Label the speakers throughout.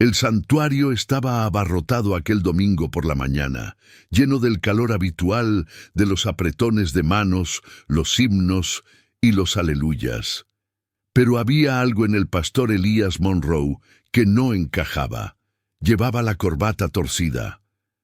Speaker 1: El santuario estaba abarrotado aquel domingo por la mañana, lleno del calor habitual de los apretones de manos, los himnos y los aleluyas. Pero había algo en el pastor Elías Monroe que no encajaba. Llevaba la corbata torcida.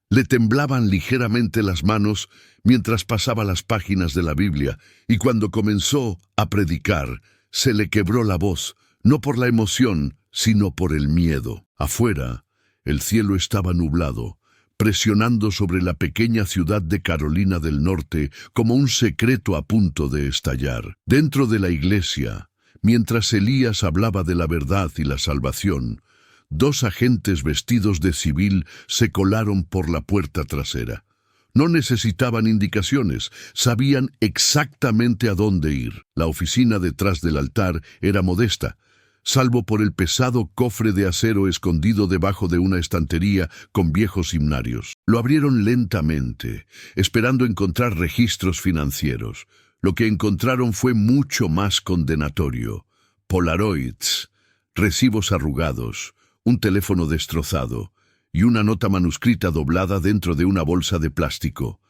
Speaker 1: Le temblaban ligeramente las manos mientras pasaba las páginas de la Biblia, y cuando comenzó a predicar, se le quebró la voz, no por la emoción, sino por el miedo. Afuera, el cielo estaba nublado, presionando sobre la pequeña ciudad de Carolina del Norte como un secreto a punto de estallar. Dentro de la iglesia, mientras Elías hablaba de la verdad y la salvación, dos agentes vestidos de civil se colaron por la puerta trasera. No necesitaban indicaciones, sabían exactamente a dónde ir. La oficina detrás del altar era modesta, salvo por el pesado cofre de acero escondido debajo de una estantería con viejos himnarios. Lo abrieron lentamente, esperando encontrar registros financieros. Lo que encontraron fue mucho más condenatorio. Polaroids, recibos arrugados, un teléfono destrozado y una nota manuscrita doblada dentro de una bolsa de plástico.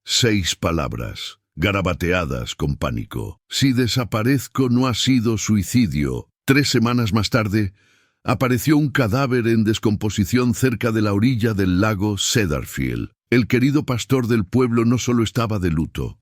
Speaker 1: 6 palabras, garabateadas con pánico. Si desaparezco no ha sido suicidio. 3 semanas más tarde, apareció un cadáver en descomposición cerca de la orilla del lago Cedarfield. El querido pastor del pueblo no solo estaba de luto,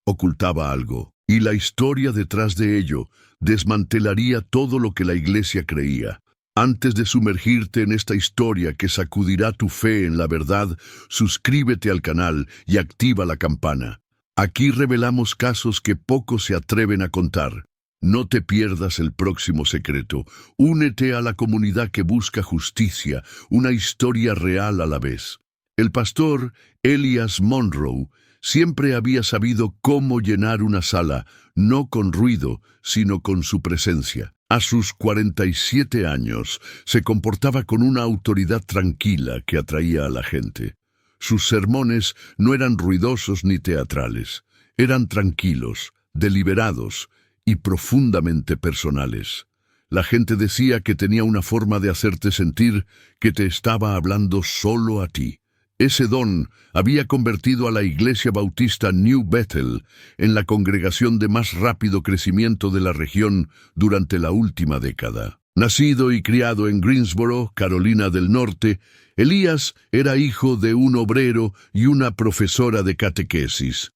Speaker 1: ocultaba algo, y la historia detrás de ello desmantelaría todo lo que la iglesia creía. Antes de sumergirte en esta historia que sacudirá tu fe en la verdad, suscríbete al canal y activa la campana. Aquí revelamos casos que pocos se atreven a contar. No te pierdas el próximo secreto. Únete a la comunidad que busca justicia, una historia real a la vez. El pastor Elías Monroe siempre había sabido cómo llenar una sala, no con ruido, sino con su presencia. A sus 47 años, se comportaba con una autoridad tranquila que atraía a la gente. Sus sermones no eran ruidosos ni teatrales. Eran tranquilos, deliberados y profundamente personales. La gente decía que tenía una forma de hacerte sentir que te estaba hablando solo a ti. Ese don había convertido a la Iglesia Bautista New Bethel en la congregación de más rápido crecimiento de la región durante la última década. Nacido y criado en Greensboro, Carolina del Norte, Elías era hijo de un obrero y una profesora de catequesis.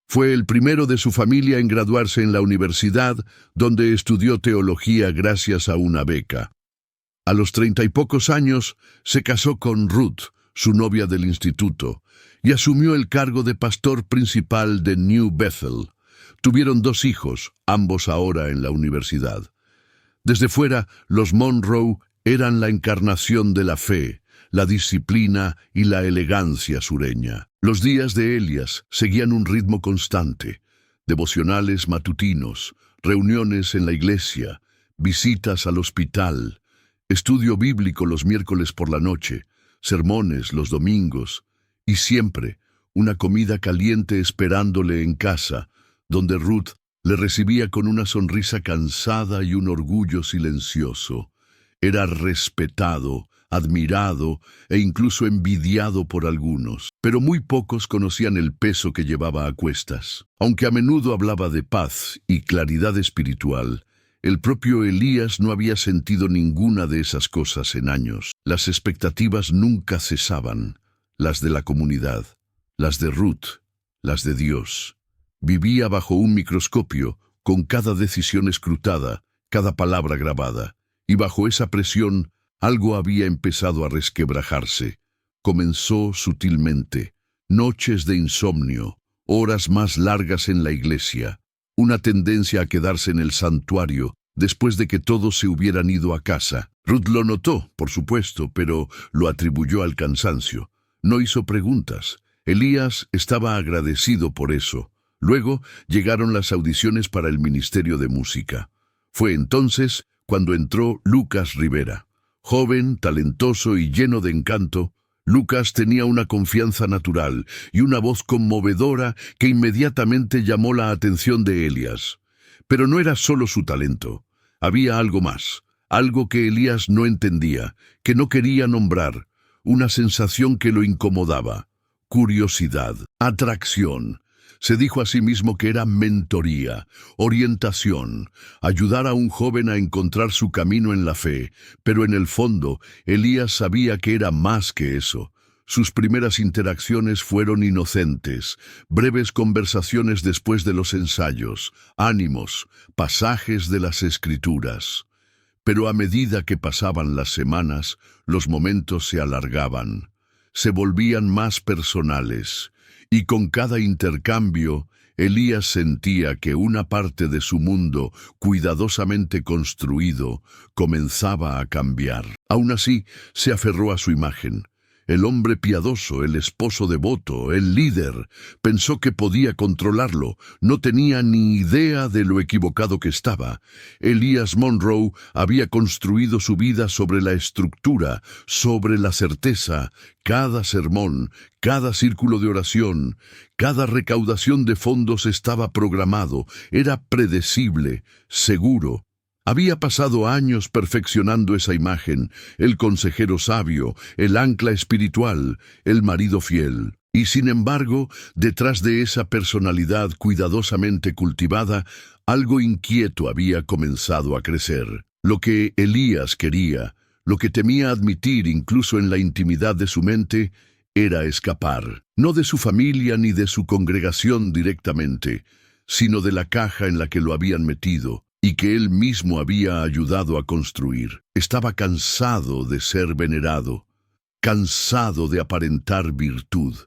Speaker 1: Fue el primero de su familia en graduarse en la universidad, donde estudió teología gracias a una beca. A los 30 y pocos años, se casó con Ruth, su novia del instituto, y asumió el cargo de pastor principal de New Bethel. Tuvieron 2 hijos, ambos ahora en la universidad. Desde fuera, los Monroe eran la encarnación de la fe, la disciplina y la elegancia sureña. Los días de Elías seguían un ritmo constante: devocionales matutinos, reuniones en la iglesia, visitas al hospital, estudio bíblico los miércoles por la noche, sermones los domingos, y siempre una comida caliente esperándole en casa, donde Ruth le recibía con una sonrisa cansada y un orgullo silencioso. Era respetado, admirado e incluso envidiado por algunos, pero muy pocos conocían el peso que llevaba a cuestas. Aunque a menudo hablaba de paz y claridad espiritual, el propio Elías no había sentido ninguna de esas cosas en años. Las expectativas nunca cesaban, las de la comunidad, las de Ruth, las de Dios. Vivía bajo un microscopio, con cada decisión escrutada, cada palabra grabada, y bajo esa presión algo había empezado a resquebrajarse. Comenzó sutilmente: noches de insomnio, horas más largas en la iglesia, una tendencia a quedarse en el santuario después de que todos se hubieran ido a casa. Ruth lo notó, por supuesto, pero lo atribuyó al cansancio. No hizo preguntas. Elías estaba agradecido por eso. Luego llegaron las audiciones para el ministerio de música. Fue entonces cuando entró Lucas Rivera. Joven, talentoso y lleno de encanto, Lucas tenía una confianza natural y una voz conmovedora que inmediatamente llamó la atención de Elías. Pero no era solo su talento. Había algo más, Algo que Elías no entendía, que no quería nombrar, una sensación que lo incomodaba, curiosidad, atracción. Se dijo a sí mismo que era mentoría, orientación, ayudar a un joven a encontrar su camino en la fe, pero en el fondo, Elías sabía que era más que eso. Sus primeras interacciones fueron inocentes, breves conversaciones después de los ensayos, ánimos, pasajes de las Escrituras. Pero a medida que pasaban las semanas, los momentos se alargaban, se volvían más personales, y con cada intercambio, Elías sentía que una parte de su mundo, cuidadosamente construido, comenzaba a cambiar. Aún así, se aferró a su imagen. El hombre piadoso, el esposo devoto, el líder, pensó que podía controlarlo. No tenía ni idea de lo equivocado que estaba. Elías Monroe había construido su vida sobre la estructura, sobre la certeza. Cada sermón, cada círculo de oración, cada recaudación de fondos estaba programado, era predecible, seguro. Había pasado años perfeccionando esa imagen, el consejero sabio, el ancla espiritual, el marido fiel. Y sin embargo, detrás de esa personalidad cuidadosamente cultivada, algo inquieto había comenzado a crecer. Lo que Elías quería, lo que temía admitir incluso en la intimidad de su mente, era escapar, no de su familia ni de su congregación directamente, sino de la caja en la que lo habían metido, y que él mismo había ayudado a construir. Estaba cansado de ser venerado, cansado de aparentar virtud,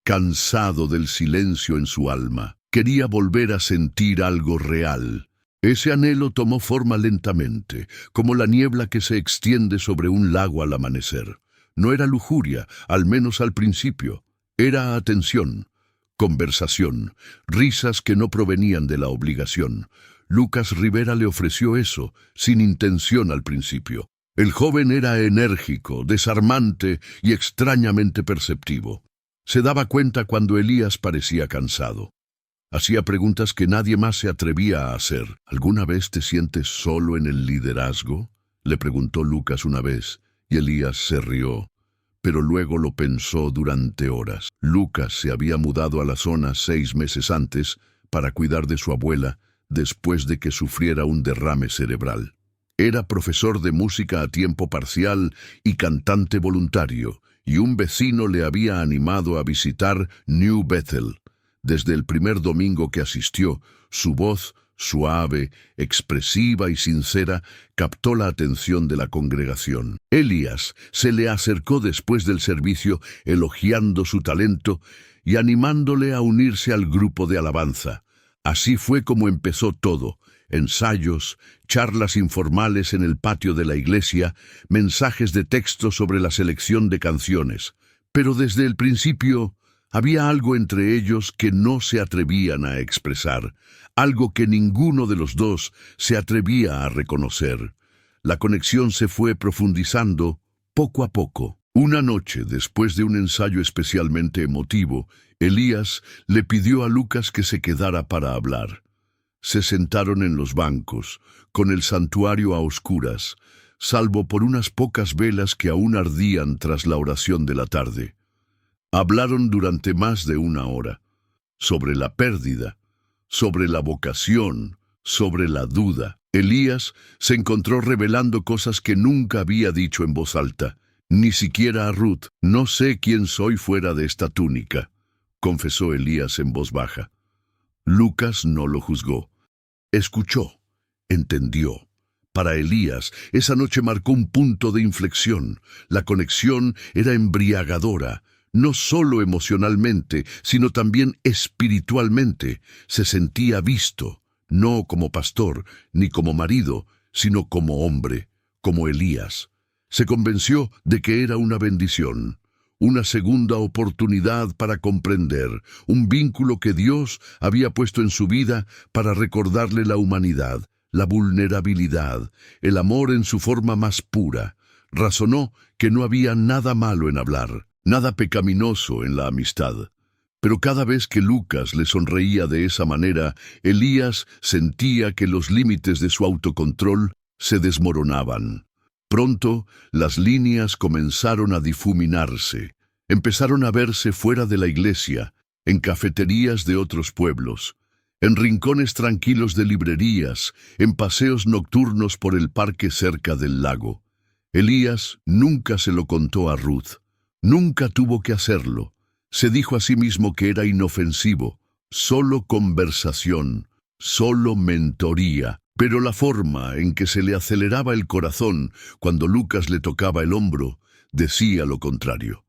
Speaker 1: cansado del silencio en su alma. Quería volver a sentir algo real. Ese anhelo tomó forma lentamente, como la niebla que se extiende sobre un lago al amanecer. No era lujuria, al menos al principio. Era atención, conversación, risas que no provenían de la obligación. Lucas Rivera le ofreció eso, sin intención al principio. El joven era enérgico, desarmante y extrañamente perceptivo. Se daba cuenta cuando Elías parecía cansado. Hacía preguntas que nadie más se atrevía a hacer. ¿Alguna vez te sientes solo en el liderazgo?, le preguntó Lucas una vez, y Elías se rió, pero luego lo pensó durante horas. Lucas se había mudado a la zona 6 meses antes para cuidar de su abuela, después de que sufriera un derrame cerebral. Era profesor de música a tiempo parcial y cantante voluntario, y un vecino le había animado a visitar New Bethel. Desde el primer domingo que asistió, su voz, suave, expresiva y sincera, captó la atención de la congregación. Elías se le acercó después del servicio, elogiando su talento y animándole a unirse al grupo de alabanza. Así fue como empezó todo: ensayos, charlas informales en el patio de la iglesia, mensajes de texto sobre la selección de canciones. Pero desde el principio había algo entre ellos que no se atrevían a expresar, algo que ninguno de los dos se atrevía a reconocer. La conexión se fue profundizando poco a poco. Una noche, después de un ensayo especialmente emotivo, Elías le pidió a Lucas que se quedara para hablar. Se sentaron en los bancos, con el santuario a oscuras, salvo por unas pocas velas que aún ardían tras la oración de la tarde. Hablaron durante más de 1 hora, sobre la pérdida, sobre la vocación, sobre la duda. Elías se encontró revelando cosas que nunca había dicho en voz alta, ni siquiera a Ruth. «No sé quién soy fuera de esta túnica», confesó Elías en voz baja. Lucas no lo juzgó. Escuchó, entendió. Para Elías, esa noche marcó un punto de inflexión. La conexión era embriagadora, no solo emocionalmente, sino también espiritualmente. Se sentía visto, no como pastor, ni como marido, sino como hombre, como Elías. Se convenció de que era una bendición, una segunda oportunidad para comprender, un vínculo que Dios había puesto en su vida para recordarle la humanidad, la vulnerabilidad, el amor en su forma más pura. Razonó que no había nada malo en hablar, nada pecaminoso en la amistad. Pero cada vez que Lucas le sonreía de esa manera, Elías sentía que los límites de su autocontrol se desmoronaban. Pronto, las líneas comenzaron a difuminarse. Empezaron a verse fuera de la iglesia, en cafeterías de otros pueblos, en rincones tranquilos de librerías, en paseos nocturnos por el parque cerca del lago. Elías nunca se lo contó a Ruth. Nunca tuvo que hacerlo. Se dijo a sí mismo que era inofensivo, solo conversación, solo mentoría. Pero la forma en que se le aceleraba el corazón cuando Lucas le tocaba el hombro decía lo contrario.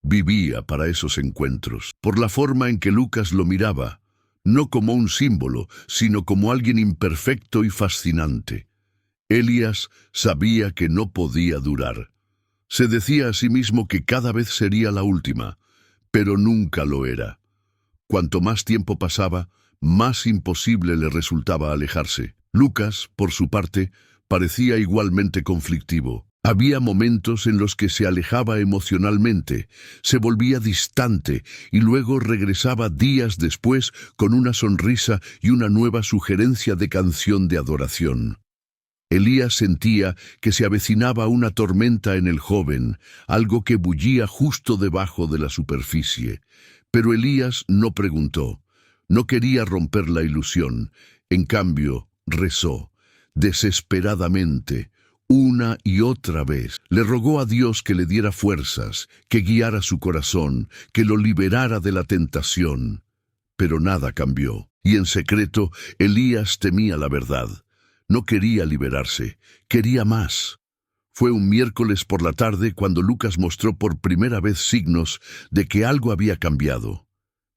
Speaker 1: Vivía para esos encuentros, por la forma en que Lucas lo miraba, no como un símbolo, sino como alguien imperfecto y fascinante. Elías sabía que no podía durar. Se decía a sí mismo que cada vez sería la última, pero nunca lo era. Cuanto más tiempo pasaba, más imposible le resultaba alejarse. Lucas, por su parte, parecía igualmente conflictivo. Había momentos en los que se alejaba emocionalmente, se volvía distante y luego regresaba días después con una sonrisa y una nueva sugerencia de canción de adoración. Elías sentía que se avecinaba una tormenta en el joven, algo que bullía justo debajo de la superficie. Pero Elías no preguntó, no quería romper la ilusión. En cambio, rezó, desesperadamente, una y otra vez. Le rogó a Dios que le diera fuerzas, que guiara su corazón, que lo liberara de la tentación. Pero nada cambió, y en secreto Elías temía la verdad. No quería liberarse, quería más. Fue un miércoles por la tarde cuando Lucas mostró por primera vez signos de que algo había cambiado.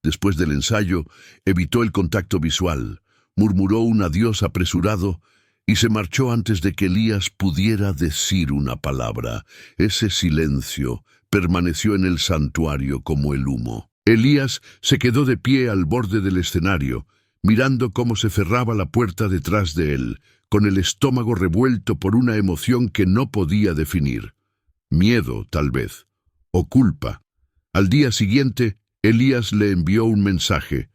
Speaker 1: Después del ensayo, evitó el contacto visual, murmuró un adiós apresurado y se marchó antes de que Elías pudiera decir una palabra. Ese silencio permaneció en el santuario como el humo. Elías se quedó de pie al borde del escenario, mirando cómo se cerraba la puerta detrás de él, con el estómago revuelto por una emoción que no podía definir. Miedo, tal vez, o culpa. Al día siguiente, Elías le envió un mensaje.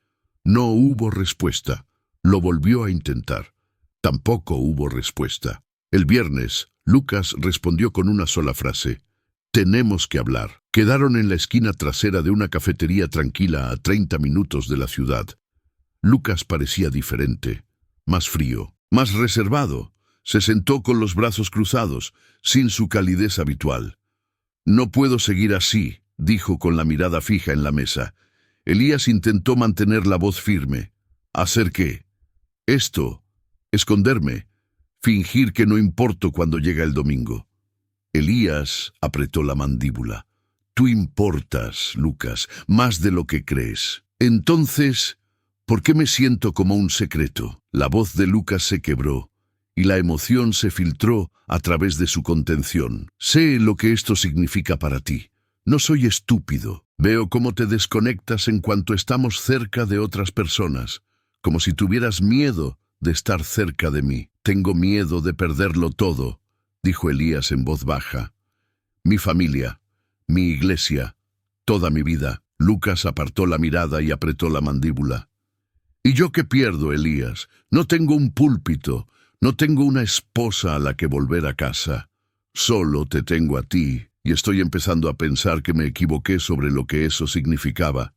Speaker 1: No hubo respuesta. Lo volvió a intentar. Tampoco hubo respuesta. El viernes, Lucas respondió con una sola frase. Tenemos que hablar. Quedaron en la esquina trasera de una cafetería tranquila a 30 minutos de la ciudad. Lucas parecía diferente, más frío, más reservado. Se sentó con los brazos cruzados, sin su calidez habitual. No puedo seguir así, dijo con la mirada fija en la mesa. Elías intentó mantener la voz firme. ¿Hacer qué? Esto, esconderme, fingir que no importo cuando llega el domingo. Elías apretó la mandíbula. Tú importas, Lucas, más de lo que crees. Entonces, ¿por qué me siento como un secreto? La voz de Lucas se quebró y la emoción se filtró a través de su contención. Sé lo que esto significa para ti. No soy estúpido. Veo cómo te desconectas en cuanto estamos cerca de otras personas, como si tuvieras miedo de estar cerca de mí. Tengo miedo de perderlo todo, dijo Elías en voz baja. Mi familia, mi iglesia, toda mi vida. Lucas apartó la mirada y apretó la mandíbula. ¿Y yo qué pierdo, Elías? No tengo un púlpito, no tengo una esposa a la que volver a casa. Solo te tengo a ti, y estoy empezando a pensar que me equivoqué sobre lo que eso significaba.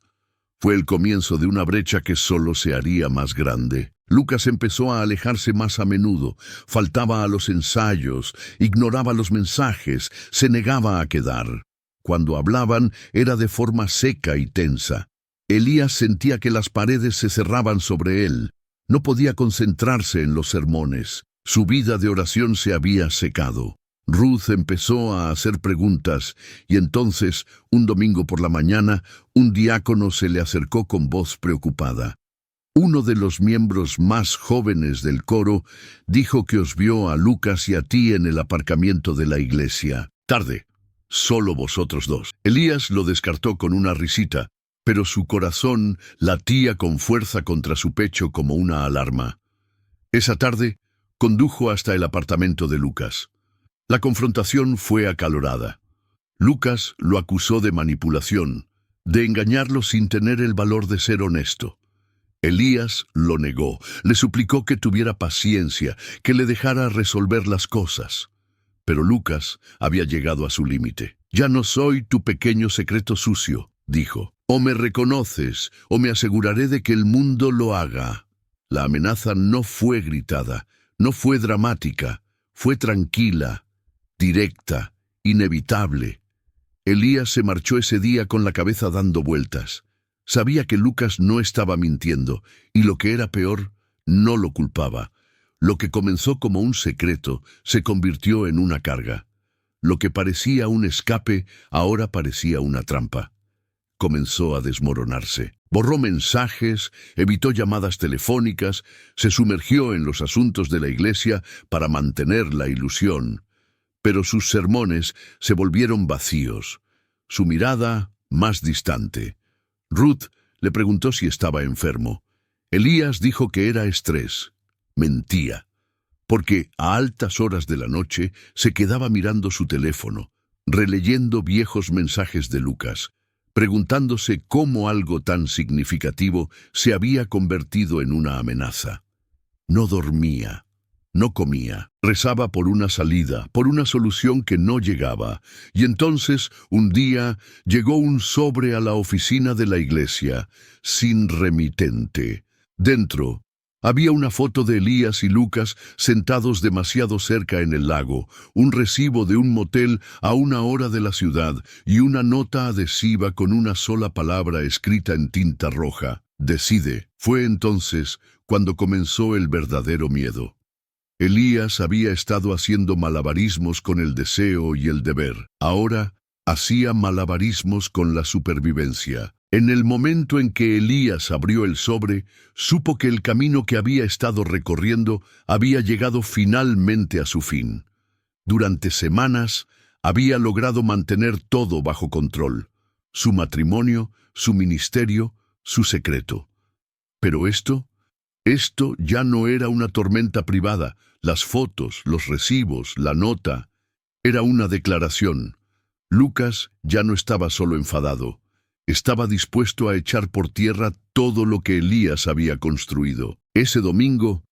Speaker 1: Fue el comienzo de una brecha que solo se haría más grande. Lucas empezó a alejarse más a menudo, faltaba a los ensayos, ignoraba los mensajes, se negaba a quedar. Cuando hablaban era de forma seca y tensa. Elías sentía que las paredes se cerraban sobre él. No podía concentrarse en los sermones. Su vida de oración se había secado. Ruth empezó a hacer preguntas y entonces, un domingo por la mañana, un diácono se le acercó con voz preocupada. Uno de los miembros más jóvenes del coro dijo que os vio a Lucas y a ti en el aparcamiento de la iglesia. Tarde. Solo vosotros dos. Elías lo descartó con una risita, pero su corazón latía con fuerza contra su pecho como una alarma. Esa tarde, condujo hasta el apartamento de Lucas. La confrontación fue acalorada. Lucas lo acusó de manipulación, de engañarlo sin tener el valor de ser honesto. Elías lo negó, le suplicó que tuviera paciencia, que le dejara resolver las cosas. Pero Lucas había llegado a su límite. «Ya no soy tu pequeño secreto sucio», dijo. «O me reconoces, o me aseguraré de que el mundo lo haga». La amenaza no fue gritada, no fue dramática, fue tranquila, directa, inevitable. Elías se marchó ese día con la cabeza dando vueltas. Sabía que Lucas no estaba mintiendo, y lo que era peor, no lo culpaba. Lo que comenzó como un secreto se convirtió en una carga. Lo que parecía un escape ahora parecía una trampa. Comenzó a desmoronarse. Borró mensajes, evitó llamadas telefónicas, se sumergió en los asuntos de la iglesia para mantener la ilusión. Pero sus sermones se volvieron vacíos, su mirada más distante. Ruth le preguntó si estaba enfermo. Elías dijo que era estrés. Mentía, porque a altas horas de la noche se quedaba mirando su teléfono, releyendo viejos mensajes de Lucas, preguntándose cómo algo tan significativo se había convertido en una amenaza. No dormía, no comía, rezaba por una salida, por una solución que no llegaba, y entonces, un día, llegó un sobre a la oficina de la iglesia, sin remitente. Dentro, había una foto de Elías y Lucas sentados demasiado cerca en el lago, un recibo de un motel a 1 hora de la ciudad y una nota adhesiva con una sola palabra escrita en tinta roja: «Decide». Fue entonces cuando comenzó el verdadero miedo. Elías había estado haciendo malabarismos con el deseo y el deber. Ahora hacía malabarismos con la supervivencia. En el momento en que Elías abrió el sobre, supo que el camino que había estado recorriendo había llegado finalmente a su fin. Durante semanas había logrado mantener todo bajo control: su matrimonio, su ministerio, su secreto. Pero esto ya no era una tormenta privada. Las fotos, los recibos, la nota, era una declaración. Lucas ya no estaba solo enfadado. Estaba dispuesto a echar por tierra todo lo que Elías había construido. Ese domingo,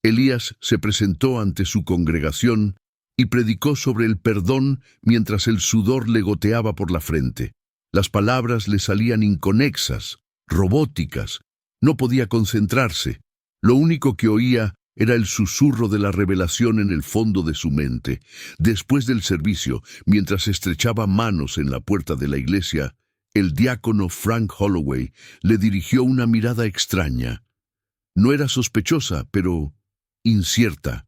Speaker 1: Elías se presentó ante su congregación y predicó sobre el perdón mientras el sudor le goteaba por la frente. Las palabras le salían inconexas, robóticas. No podía concentrarse. Lo único que oía era el susurro de la revelación en el fondo de su mente. Después del servicio, mientras estrechaba manos en la puerta de la iglesia, el diácono Frank Holloway le dirigió una mirada extraña. No era sospechosa, pero incierta.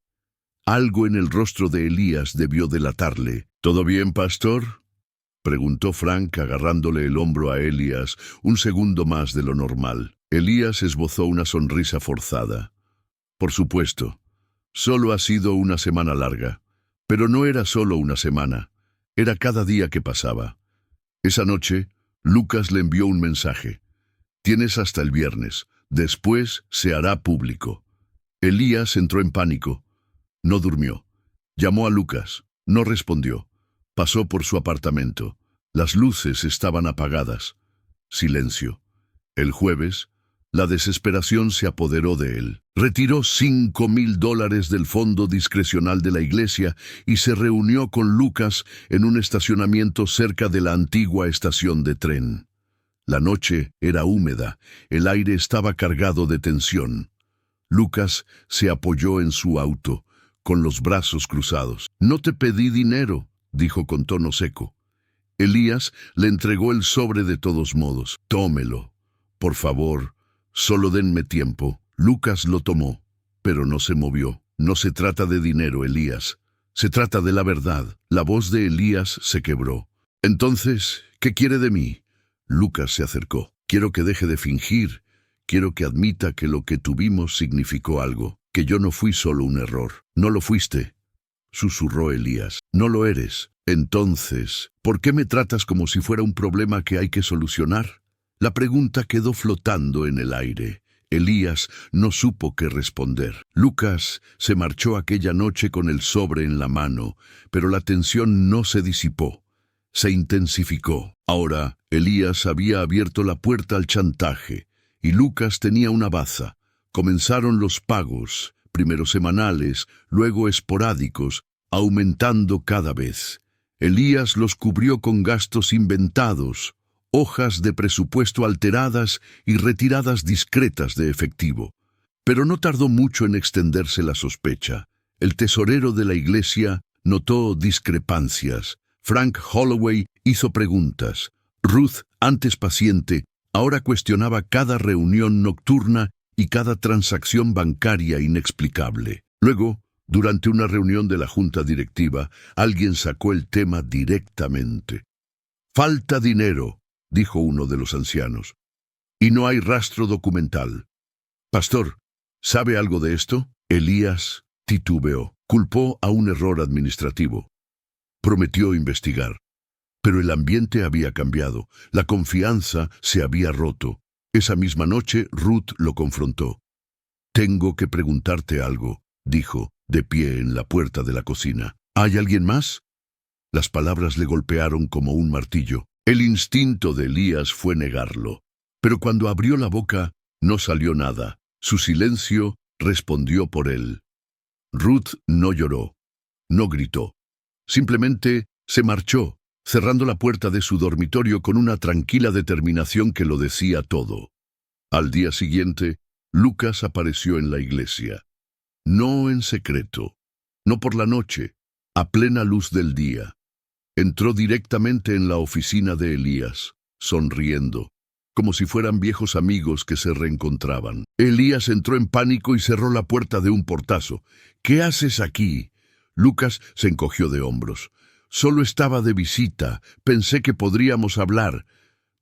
Speaker 1: Algo en el rostro de Elías debió delatarle. «¿Todo bien, pastor?», preguntó Frank, agarrándole el hombro a Elías un segundo más de lo normal. Elías esbozó una sonrisa forzada. «Por supuesto, solo ha sido una semana larga». Pero no era solo una semana, era cada día que pasaba. Esa noche, Lucas le envió un mensaje: «Tienes hasta el viernes, después se hará público». Elías entró en pánico. No durmió. Llamó a Lucas. No respondió. Pasó por su apartamento. Las luces estaban apagadas. Silencio. El jueves, la desesperación se apoderó de él. Retiró $5,000 del fondo discrecional de la iglesia y se reunió con Lucas en un estacionamiento cerca de la antigua estación de tren. La noche era húmeda, el aire estaba cargado de tensión. Lucas se apoyó en su auto, con los brazos cruzados. «No te pedí dinero», dijo con tono seco. Elías le entregó el sobre de todos modos. «Tómelo, por favor, solo denme tiempo». Lucas lo tomó, pero no se movió. «No se trata de dinero, Elías. Se trata de la verdad». La voz de Elías se quebró. «Entonces, ¿qué quiere de mí?». Lucas se acercó. «Quiero que deje de fingir. Quiero que admita que lo que tuvimos significó algo, que yo no fui solo un error». «No lo fuiste», susurró Elías. «No lo eres. Entonces, ¿por qué me tratas como si fuera un problema que hay que solucionar?». La pregunta quedó flotando en el aire. Elías no supo qué responder. Lucas se marchó aquella noche con el sobre en la mano, pero la tensión no se disipó, se intensificó. Ahora, Elías había abierto la puerta al chantaje, y Lucas tenía una baza. Comenzaron los pagos, primero semanales, luego esporádicos, aumentando cada vez. Elías los cubrió con gastos inventados, hojas de presupuesto alteradas y retiradas discretas de efectivo. Pero no tardó mucho en extenderse la sospecha. El tesorero de la iglesia notó discrepancias. Frank Holloway hizo preguntas. Ruth, antes paciente, ahora cuestionaba cada reunión nocturna y cada transacción bancaria inexplicable. Luego, durante una reunión de la junta directiva, alguien sacó el tema directamente. «Falta dinero», dijo uno de los ancianos, «y no hay rastro documental». «Pastor, ¿sabe algo de esto?». Elías titubeó. Culpó a un error administrativo. Prometió investigar. Pero el ambiente había cambiado. La confianza se había roto. Esa misma noche, Ruth lo confrontó. «Tengo que preguntarte algo», dijo, de pie en la puerta de la cocina. «¿Hay alguien más?». Las palabras le golpearon como un martillo. El instinto de Elías fue negarlo. Pero cuando abrió la boca, no salió nada. Su silencio respondió por él. Ruth no lloró, no gritó. Simplemente se marchó, cerrando la puerta de su dormitorio con una tranquila determinación que lo decía todo. Al día siguiente, Lucas apareció en la iglesia. No en secreto, no por la noche, a plena luz del día. Entró directamente en la oficina de Elías, sonriendo, como si fueran viejos amigos que se reencontraban. Elías entró en pánico y cerró la puerta de un portazo. «¿Qué haces aquí?». Lucas se encogió de hombros. «Solo estaba de visita. Pensé que podríamos hablar».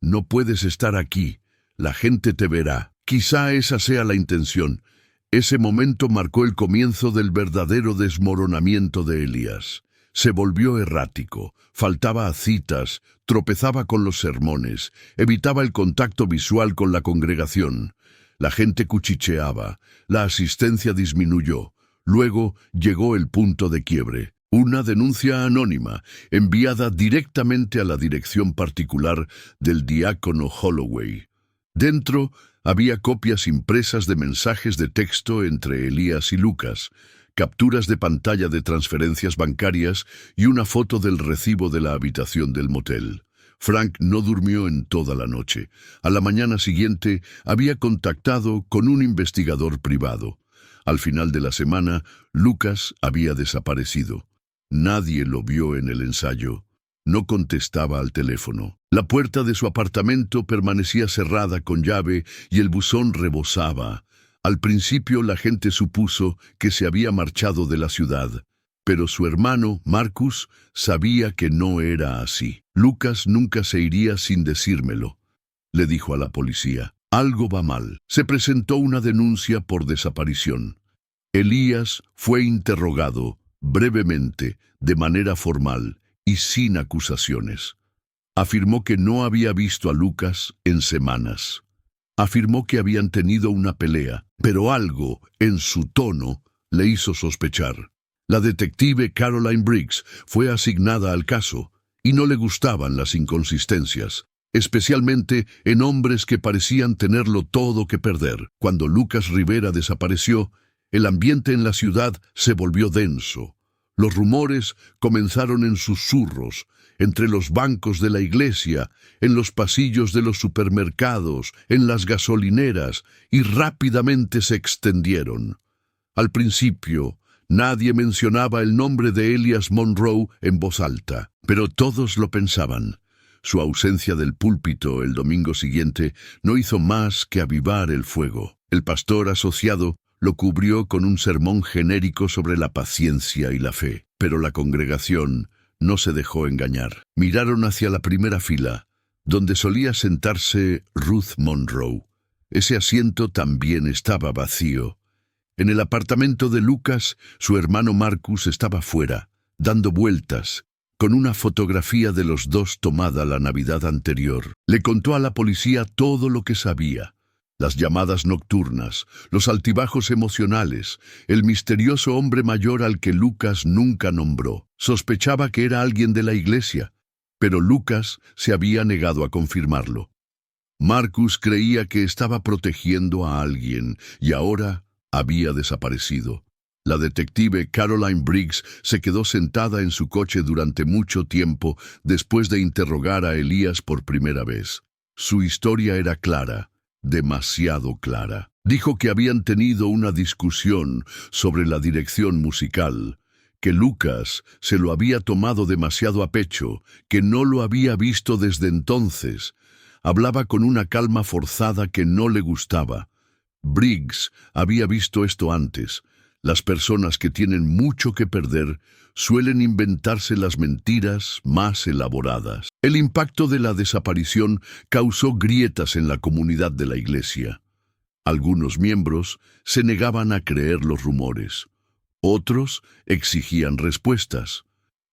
Speaker 1: «No puedes estar aquí. La gente te verá». Quizá esa sea la intención. Ese momento marcó el comienzo del verdadero desmoronamiento de Elías. Se volvió errático, faltaba a citas, tropezaba con los sermones, evitaba el contacto visual con la congregación. La gente cuchicheaba, la asistencia disminuyó. Luego llegó el punto de quiebre. Una denuncia anónima, enviada directamente a la dirección particular del diácono Holloway. Dentro había copias impresas de mensajes de texto entre Elías y Lucas, capturas de pantalla de transferencias bancarias y una foto del recibo de la habitación del motel. Frank no durmió en toda la noche. A la mañana siguiente había contactado con un investigador privado. Al final de la semana, Lucas había desaparecido. Nadie lo vio en el ensayo. No contestaba al teléfono. La puerta de su apartamento permanecía cerrada con llave y el buzón rebosaba. Al principio la gente supuso que se había marchado de la ciudad, pero su hermano, Marcus, sabía que no era así. «Lucas nunca se iría sin decírmelo», le dijo a la policía. «Algo va mal». Se presentó una denuncia por desaparición. Elías fue interrogado, brevemente, de manera formal y sin acusaciones. Afirmó que no había visto a Lucas en semanas. Afirmó que habían tenido una pelea, pero algo en su tono le hizo sospechar. La detective Caroline Briggs fue asignada al caso y no le gustaban las inconsistencias, especialmente en hombres que parecían tenerlo todo que perder. Cuando Lucas Rivera desapareció, el ambiente en la ciudad se volvió denso. Los rumores comenzaron en susurros, entre los bancos de la iglesia, en los pasillos de los supermercados, en las gasolineras, y rápidamente se extendieron. Al principio, nadie mencionaba el nombre de Elias Monroe en voz alta, pero todos lo pensaban. Su ausencia del púlpito el domingo siguiente no hizo más que avivar el fuego. El pastor asociado lo cubrió con un sermón genérico sobre la paciencia y la fe, pero la congregación no se dejó engañar. Miraron hacia la primera fila, donde solía sentarse Ruth Monroe. Ese asiento también estaba vacío. En el apartamento de Lucas, su hermano Marcus estaba fuera, dando vueltas, con una fotografía de los dos tomada la Navidad anterior. Le contó a la policía todo lo que sabía. Las llamadas nocturnas, los altibajos emocionales, el misterioso hombre mayor al que Lucas nunca nombró. Sospechaba que era alguien de la iglesia, pero Lucas se había negado a confirmarlo. Marcus creía que estaba protegiendo a alguien y ahora había desaparecido. La detective Caroline Briggs se quedó sentada en su coche durante mucho tiempo después de interrogar a Elías por primera vez. Su historia era clara, demasiado clara. Dijo que habían tenido una discusión sobre la dirección musical, que Lucas se lo había tomado demasiado a pecho, que no lo había visto desde entonces. Hablaba con una calma forzada que no le gustaba. Briggs había visto esto antes. Las personas que tienen mucho que perder suelen inventarse las mentiras más elaboradas. El impacto de la desaparición causó grietas en la comunidad de la iglesia. Algunos miembros se negaban a creer los rumores. Otros exigían respuestas.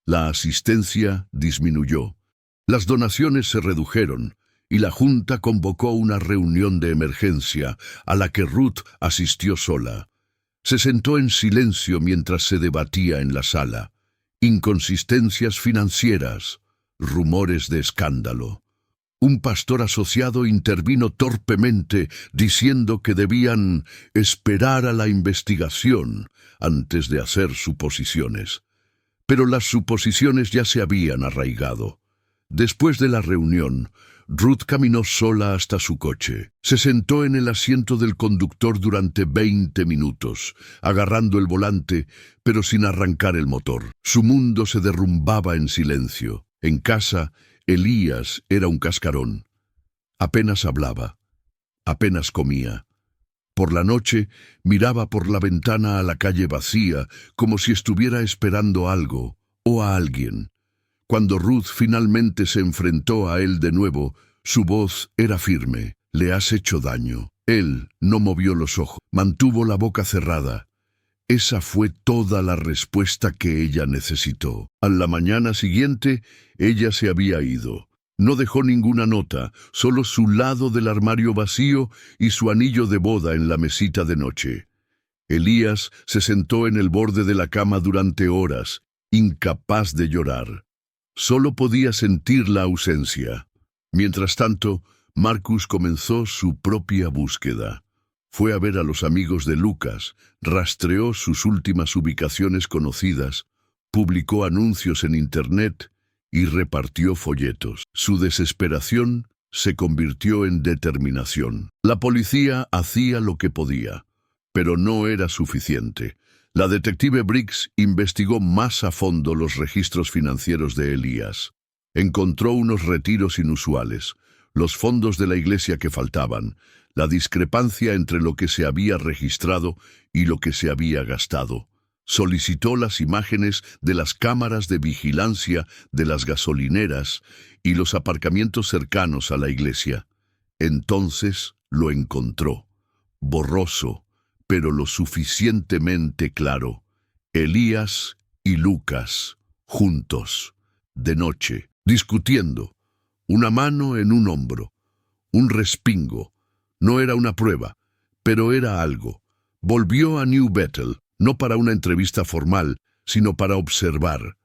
Speaker 1: La asistencia disminuyó. Las donaciones se redujeron y la Junta convocó una reunión de emergencia a la que Ruth asistió sola. Se sentó en silencio mientras se debatía en la sala. Inconsistencias financieras, rumores de escándalo. Un pastor asociado intervino torpemente diciendo que debían esperar a la investigación antes de hacer suposiciones. Pero las suposiciones ya se habían arraigado. Después de la reunión, Ruth caminó sola hasta su coche. Se sentó en el asiento del conductor durante 20 minutos, agarrando el volante, pero sin arrancar el motor. Su mundo se derrumbaba en silencio. En casa, Elías era un cascarón. Apenas hablaba, apenas comía. Por la noche, miraba por la ventana a la calle vacía, como si estuviera esperando algo o a alguien. Cuando Ruth finalmente se enfrentó a él de nuevo, su voz era firme. «Le has hecho daño». Él no movió los ojos, mantuvo la boca cerrada. Esa fue toda la respuesta que ella necesitó. A la mañana siguiente, ella se había ido. No dejó ninguna nota, solo su lado del armario vacío y su anillo de boda en la mesita de noche. Elías se sentó en el borde de la cama durante horas, incapaz de llorar. Solo podía sentir la ausencia. Mientras tanto, Marcus comenzó su propia búsqueda. Fue a ver a los amigos de Lucas, rastreó sus últimas ubicaciones conocidas, publicó anuncios en Internet y repartió folletos. Su desesperación se convirtió en determinación. La policía hacía lo que podía, pero no era suficiente. La detective Briggs investigó más a fondo los registros financieros de Elías. Encontró unos retiros inusuales, los fondos de la iglesia que faltaban, la discrepancia entre lo que se había registrado y lo que se había gastado. Solicitó las imágenes de las cámaras de vigilancia de las gasolineras y los aparcamientos cercanos a la iglesia. Entonces lo encontró, borroso, pero lo suficientemente claro. Elías y Lucas, juntos, de noche, discutiendo, una mano en un hombro, un respingo. No era una prueba, pero era algo. Volvió a New Bethel, no para una entrevista formal, sino para observar.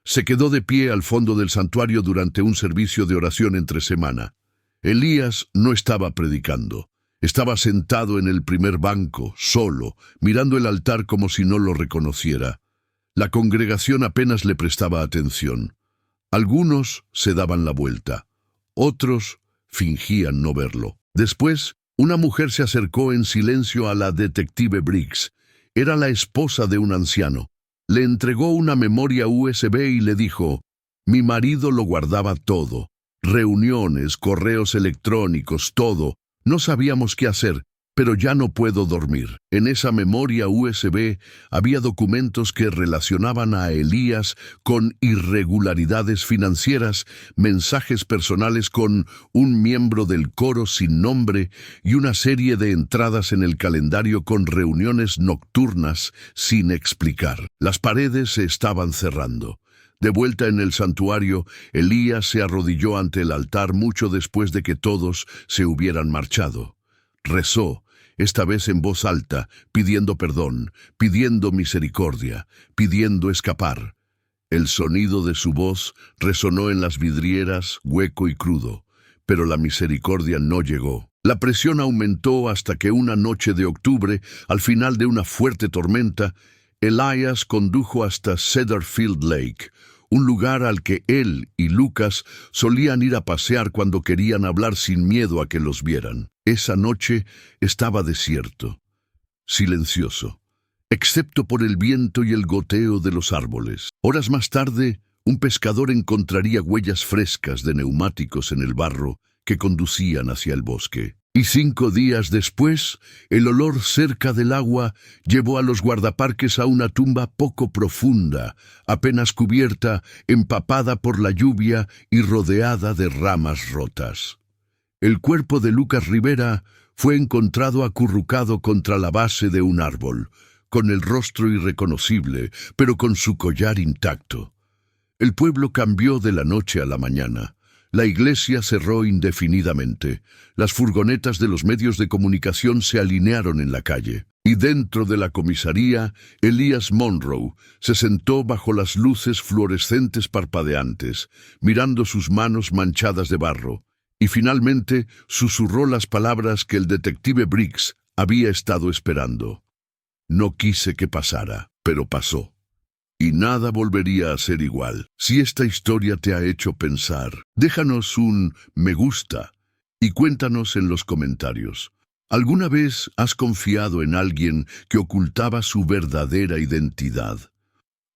Speaker 1: Se quedó de pie al fondo del santuario durante un servicio de oración entre semana. Elías no estaba predicando. Estaba sentado en el primer banco, solo, mirando el altar como si no lo reconociera. La congregación apenas le prestaba atención. Algunos se daban la vuelta, otros fingían no verlo. Después, una mujer se acercó en silencio a la detective Briggs. Era la esposa de un anciano. Le entregó una memoria USB y le dijo: «Mi marido lo guardaba todo. Reuniones, correos electrónicos, todo. No sabíamos qué hacer, pero ya no puedo dormir». En esa memoria USB había documentos que relacionaban a Elías con irregularidades financieras, mensajes personales con un miembro del coro sin nombre y una serie de entradas en el calendario con reuniones nocturnas sin explicar. Las paredes se estaban cerrando. De vuelta en el santuario, Elías se arrodilló ante el altar mucho después de que todos se hubieran marchado. Rezó, esta vez en voz alta, pidiendo perdón, pidiendo misericordia, pidiendo escapar. El sonido de su voz resonó en las vidrieras, hueco y crudo. pero la misericordia no llegó. La presión aumentó hasta que una noche de octubre, al final de una fuerte tormenta, Elias condujo hasta Cedarfield Lake, un lugar al que él y Lucas solían ir a pasear cuando querían hablar sin miedo a que los vieran. Esa noche estaba desierto, silencioso, excepto por el viento y el goteo de los árboles. Horas más tarde, un pescador encontraría huellas frescas de neumáticos en el barro que conducían hacia el bosque. Y 5 días después, el olor cerca del agua llevó a los guardaparques a una tumba poco profunda, apenas cubierta, empapada por la lluvia y rodeada de ramas rotas. El cuerpo de Lucas Rivera fue encontrado acurrucado contra la base de un árbol, con el rostro irreconocible, pero con su collar intacto. El pueblo cambió de la noche a la mañana. La iglesia cerró indefinidamente. Las furgonetas de los medios de comunicación se alinearon en la calle. Y dentro de la comisaría, Elias Monroe se sentó bajo las luces fluorescentes parpadeantes, mirando sus manos manchadas de barro, y finalmente susurró las palabras que el detective Briggs había estado esperando. No quise que pasara, pero pasó. Y nada volvería a ser igual. Si esta historia te ha hecho pensar, déjanos un me gusta y cuéntanos en los comentarios. ¿Alguna vez has confiado en alguien que ocultaba su verdadera identidad?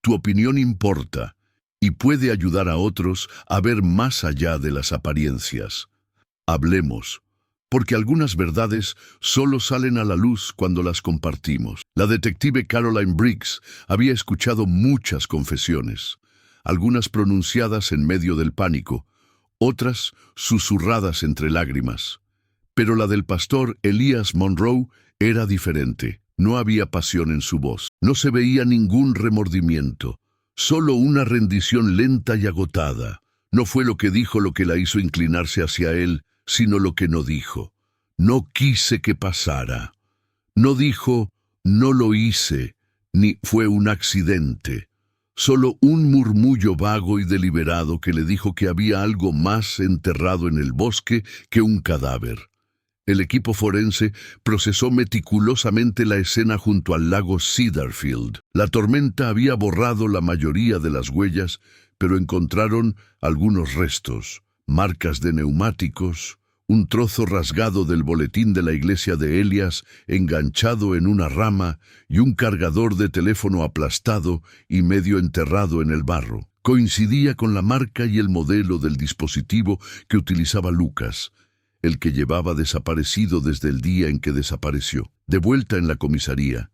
Speaker 1: Tu opinión importa y puede ayudar a otros a ver más allá de las apariencias. Hablemos, porque algunas verdades solo salen a la luz cuando las compartimos. La detective Caroline Briggs había escuchado muchas confesiones, algunas pronunciadas en medio del pánico, otras susurradas entre lágrimas. Pero la del pastor Elias Monroe era diferente. No había pasión en su voz, no se veía ningún remordimiento, solo una rendición lenta y agotada. No fue lo que dijo lo que la hizo inclinarse hacia él, sino lo que no dijo. No quise que pasara. No dijo, no lo hice, ni fue un accidente. Solo un murmullo vago y deliberado que le dijo que había algo más enterrado en el bosque que un cadáver. El equipo forense procesó meticulosamente la escena junto al lago Cedarfield. La tormenta había borrado la mayoría de las huellas, pero encontraron algunos restos, marcas de neumáticos, un trozo rasgado del boletín de la iglesia de Elias enganchado en una rama y un cargador de teléfono aplastado y medio enterrado en el barro. Coincidía con la marca y el modelo del dispositivo que utilizaba Lucas, el que llevaba desaparecido desde el día en que desapareció. De vuelta en la comisaría,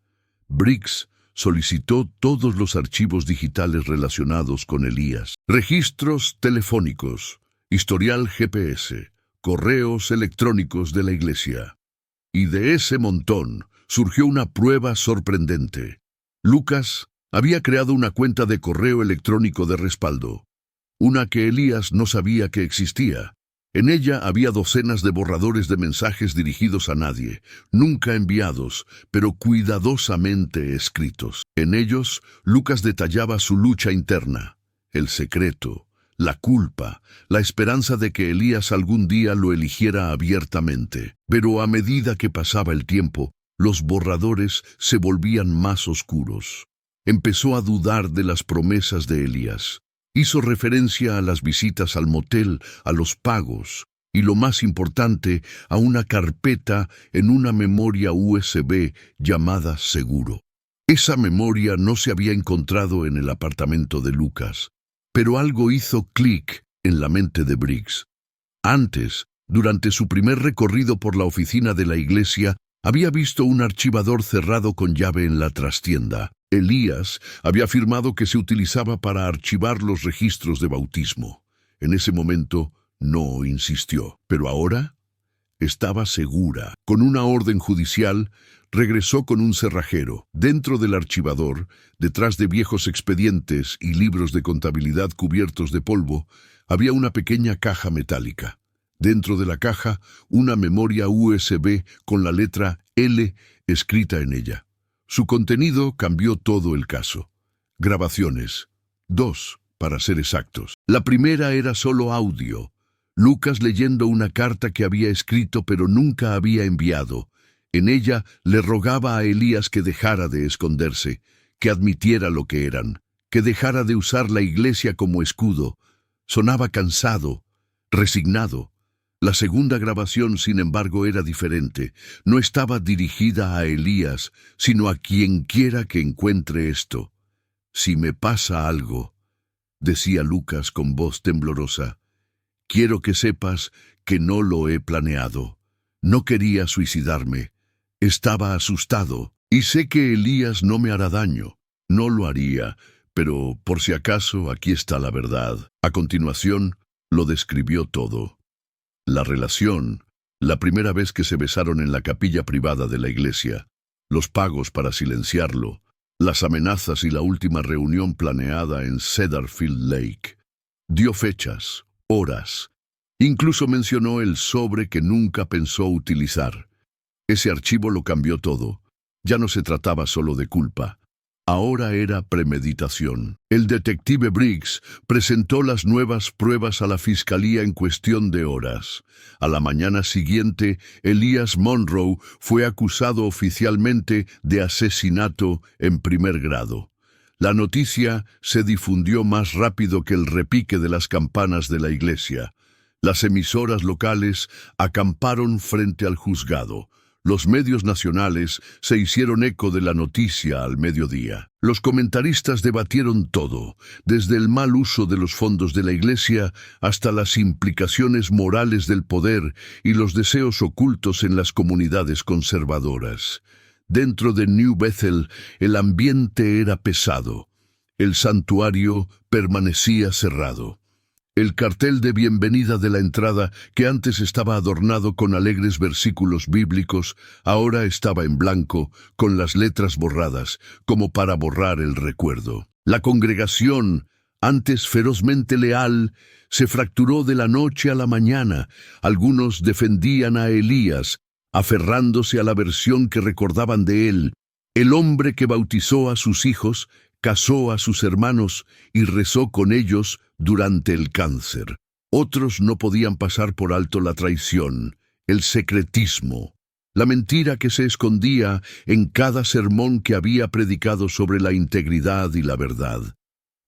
Speaker 1: Briggs solicitó todos los archivos digitales relacionados con Elías. Registros telefónicos, historial GPS, correos electrónicos de la iglesia. Y de ese montón surgió una prueba sorprendente. Lucas había creado una cuenta de correo electrónico de respaldo, una que Elías no sabía que existía. En ella había docenas de borradores de mensajes dirigidos a nadie, nunca enviados, pero cuidadosamente escritos. En ellos, Lucas detallaba su lucha interna, el secreto, la culpa, la esperanza de que Elías algún día lo eligiera abiertamente. Pero a medida que pasaba el tiempo, los borradores se volvían más oscuros. Empezó a dudar de las promesas de Elías. Hizo referencia a las visitas al motel, a los pagos, y lo más importante, a una carpeta en una memoria USB llamada Seguro. Esa memoria no se había encontrado en el apartamento de Lucas, pero algo hizo clic en la mente de Briggs. Antes, durante su primer recorrido por la oficina de la iglesia, había visto un archivador cerrado con llave en la trastienda. Elías había afirmado que se utilizaba para archivar los registros de bautismo. En ese momento no insistió, pero ahora estaba segura. Con una orden judicial, regresó con un cerrajero. Dentro del archivador, detrás de viejos expedientes y libros de contabilidad cubiertos de polvo, había una pequeña caja metálica. Dentro de la caja, una memoria USB con la letra L escrita en ella. Su contenido cambió todo el caso. Grabaciones. 2, para ser exactos. La primera era solo audio. Lucas leyendo una carta que había escrito pero nunca había enviado. En ella le rogaba a Elías que dejara de esconderse, que admitiera lo que eran, que dejara de usar la iglesia como escudo. Sonaba cansado, resignado. La segunda grabación, sin embargo, era diferente. No estaba dirigida a Elías, sino a quien quiera que encuentre esto. «Si me pasa algo», decía Lucas con voz temblorosa, «quiero que sepas que no lo he planeado. No quería suicidarme. Estaba asustado, y sé que Elías no me hará daño. No lo haría, pero por si acaso aquí está la verdad». A continuación, lo describió todo. La relación, la primera vez que se besaron en la capilla privada de la iglesia, los pagos para silenciarlo, las amenazas y la última reunión planeada en Cedarfield Lake. Dio fechas, horas. Incluso mencionó el sobre que nunca pensó utilizar. Ese archivo lo cambió todo. Ya no se trataba solo de culpa. Ahora era premeditación. El detective Briggs presentó las nuevas pruebas a la fiscalía en cuestión de horas. A la mañana siguiente, Elías Monroe fue acusado oficialmente de asesinato en primer grado. La noticia se difundió más rápido que el repique de las campanas de la iglesia. Las emisoras locales acamparon frente al juzgado. Los medios nacionales se hicieron eco de la noticia al mediodía. Los comentaristas debatieron todo, desde el mal uso de los fondos de la iglesia hasta las implicaciones morales del poder y los deseos ocultos en las comunidades conservadoras. Dentro de New Bethel, el ambiente era pesado. El santuario permanecía cerrado. El cartel de bienvenida de la entrada, que antes estaba adornado con alegres versículos bíblicos, ahora estaba en blanco, con las letras borradas, como para borrar el recuerdo. La congregación, antes ferozmente leal, se fracturó de la noche a la mañana. Algunos defendían a Elías, aferrándose a la versión que recordaban de él, el hombre que bautizó a sus hijos, casó a sus hermanos y rezó con ellos durante el cáncer. Otros no podían pasar por alto la traición, el secretismo, la mentira que se escondía en cada sermón que había predicado sobre la integridad y la verdad.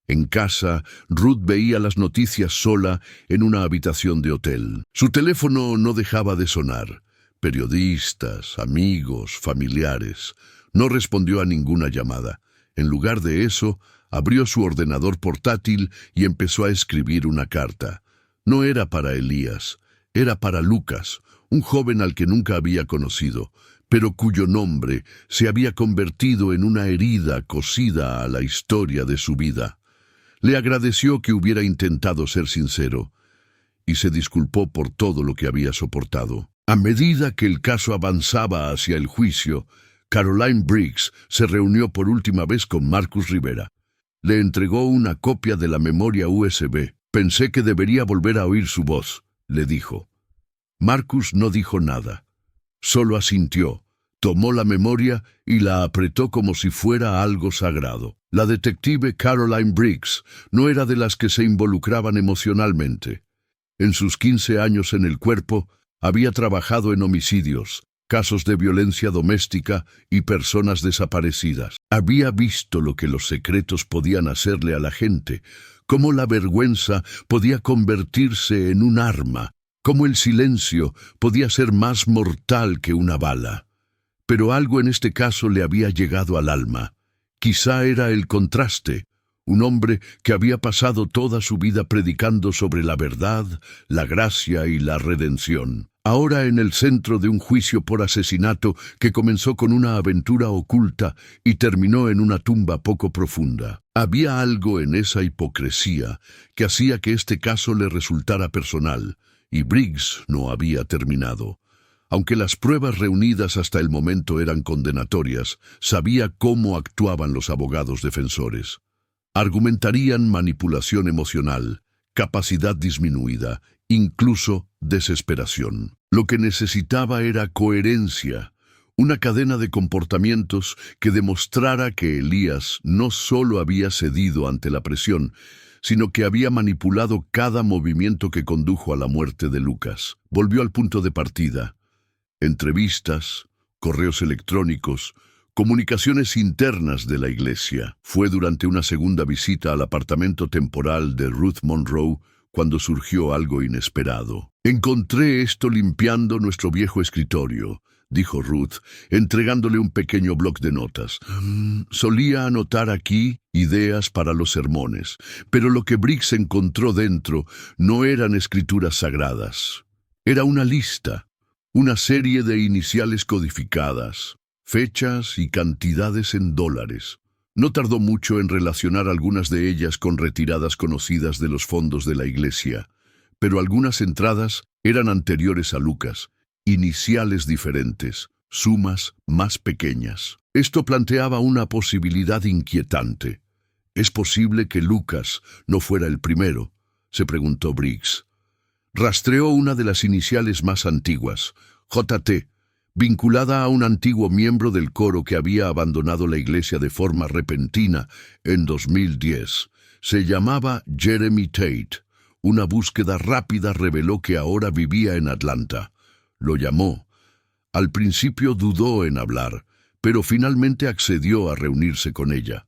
Speaker 1: En casa, Ruth veía las noticias sola en una habitación de hotel. Su teléfono no dejaba de sonar. Periodistas, amigos, familiares. No respondió a ninguna llamada. En lugar de eso, abrió su ordenador portátil y empezó a escribir una carta. No era para Elías, era para Lucas, un joven al que nunca había conocido, pero cuyo nombre se había convertido en una herida cosida a la historia de su vida. Le agradeció que hubiera intentado ser sincero y se disculpó por todo lo que había soportado. A medida que el caso avanzaba hacia el juicio, Caroline Briggs se reunió por última vez con Marcus Rivera. Le entregó una copia de la memoria USB. «Pensé que debería volver a oír su voz», le dijo. Marcus no dijo nada. Solo asintió, tomó la memoria y la apretó como si fuera algo sagrado. La detective Caroline Briggs no era de las que se involucraban emocionalmente. En sus 15 años en el cuerpo, había trabajado en homicidios, casos de violencia doméstica y personas desaparecidas. Había visto lo que los secretos podían hacerle a la gente, cómo la vergüenza podía convertirse en un arma, cómo el silencio podía ser más mortal que una bala. Pero algo en este caso le había llegado al alma. Quizá era el contraste. Un hombre que había pasado toda su vida predicando sobre la verdad, la gracia y la redención. Ahora en el centro de un juicio por asesinato que comenzó con una aventura oculta y terminó en una tumba poco profunda. Había algo en esa hipocresía que hacía que este caso le resultara personal, y Briggs no había terminado. Aunque las pruebas reunidas hasta el momento eran condenatorias, sabía cómo actuaban los abogados defensores. Argumentarían manipulación emocional, capacidad disminuida, incluso desesperación. Lo que necesitaba era coherencia, una cadena de comportamientos que demostrara que Elías no solo había cedido ante la presión, sino que había manipulado cada movimiento que condujo a la muerte de Lucas. Volvió al punto de partida. Entrevistas, correos electrónicos, comunicaciones internas de la iglesia. Fue durante una segunda visita al apartamento temporal de Ruth Monroe cuando surgió algo inesperado. «Encontré esto limpiando nuestro viejo escritorio», dijo Ruth, entregándole un pequeño bloc de notas. Solía anotar aquí ideas para los sermones, pero lo que Briggs encontró dentro no eran escrituras sagradas. Era una lista, una serie de iniciales codificadas, fechas y cantidades en dólares. No tardó mucho en relacionar algunas de ellas con retiradas conocidas de los fondos de la iglesia, pero algunas entradas eran anteriores a Lucas, iniciales diferentes, sumas más pequeñas. Esto planteaba una posibilidad inquietante. ¿Es posible que Lucas no fuera el primero?, se preguntó Briggs. Rastreó una de las iniciales más antiguas, JT, vinculada a un antiguo miembro del coro que había abandonado la iglesia de forma repentina en 2010. Se llamaba Jeremy Tate. Una búsqueda rápida reveló que ahora vivía en Atlanta. Lo llamó. Al principio dudó en hablar, pero finalmente accedió a reunirse con ella.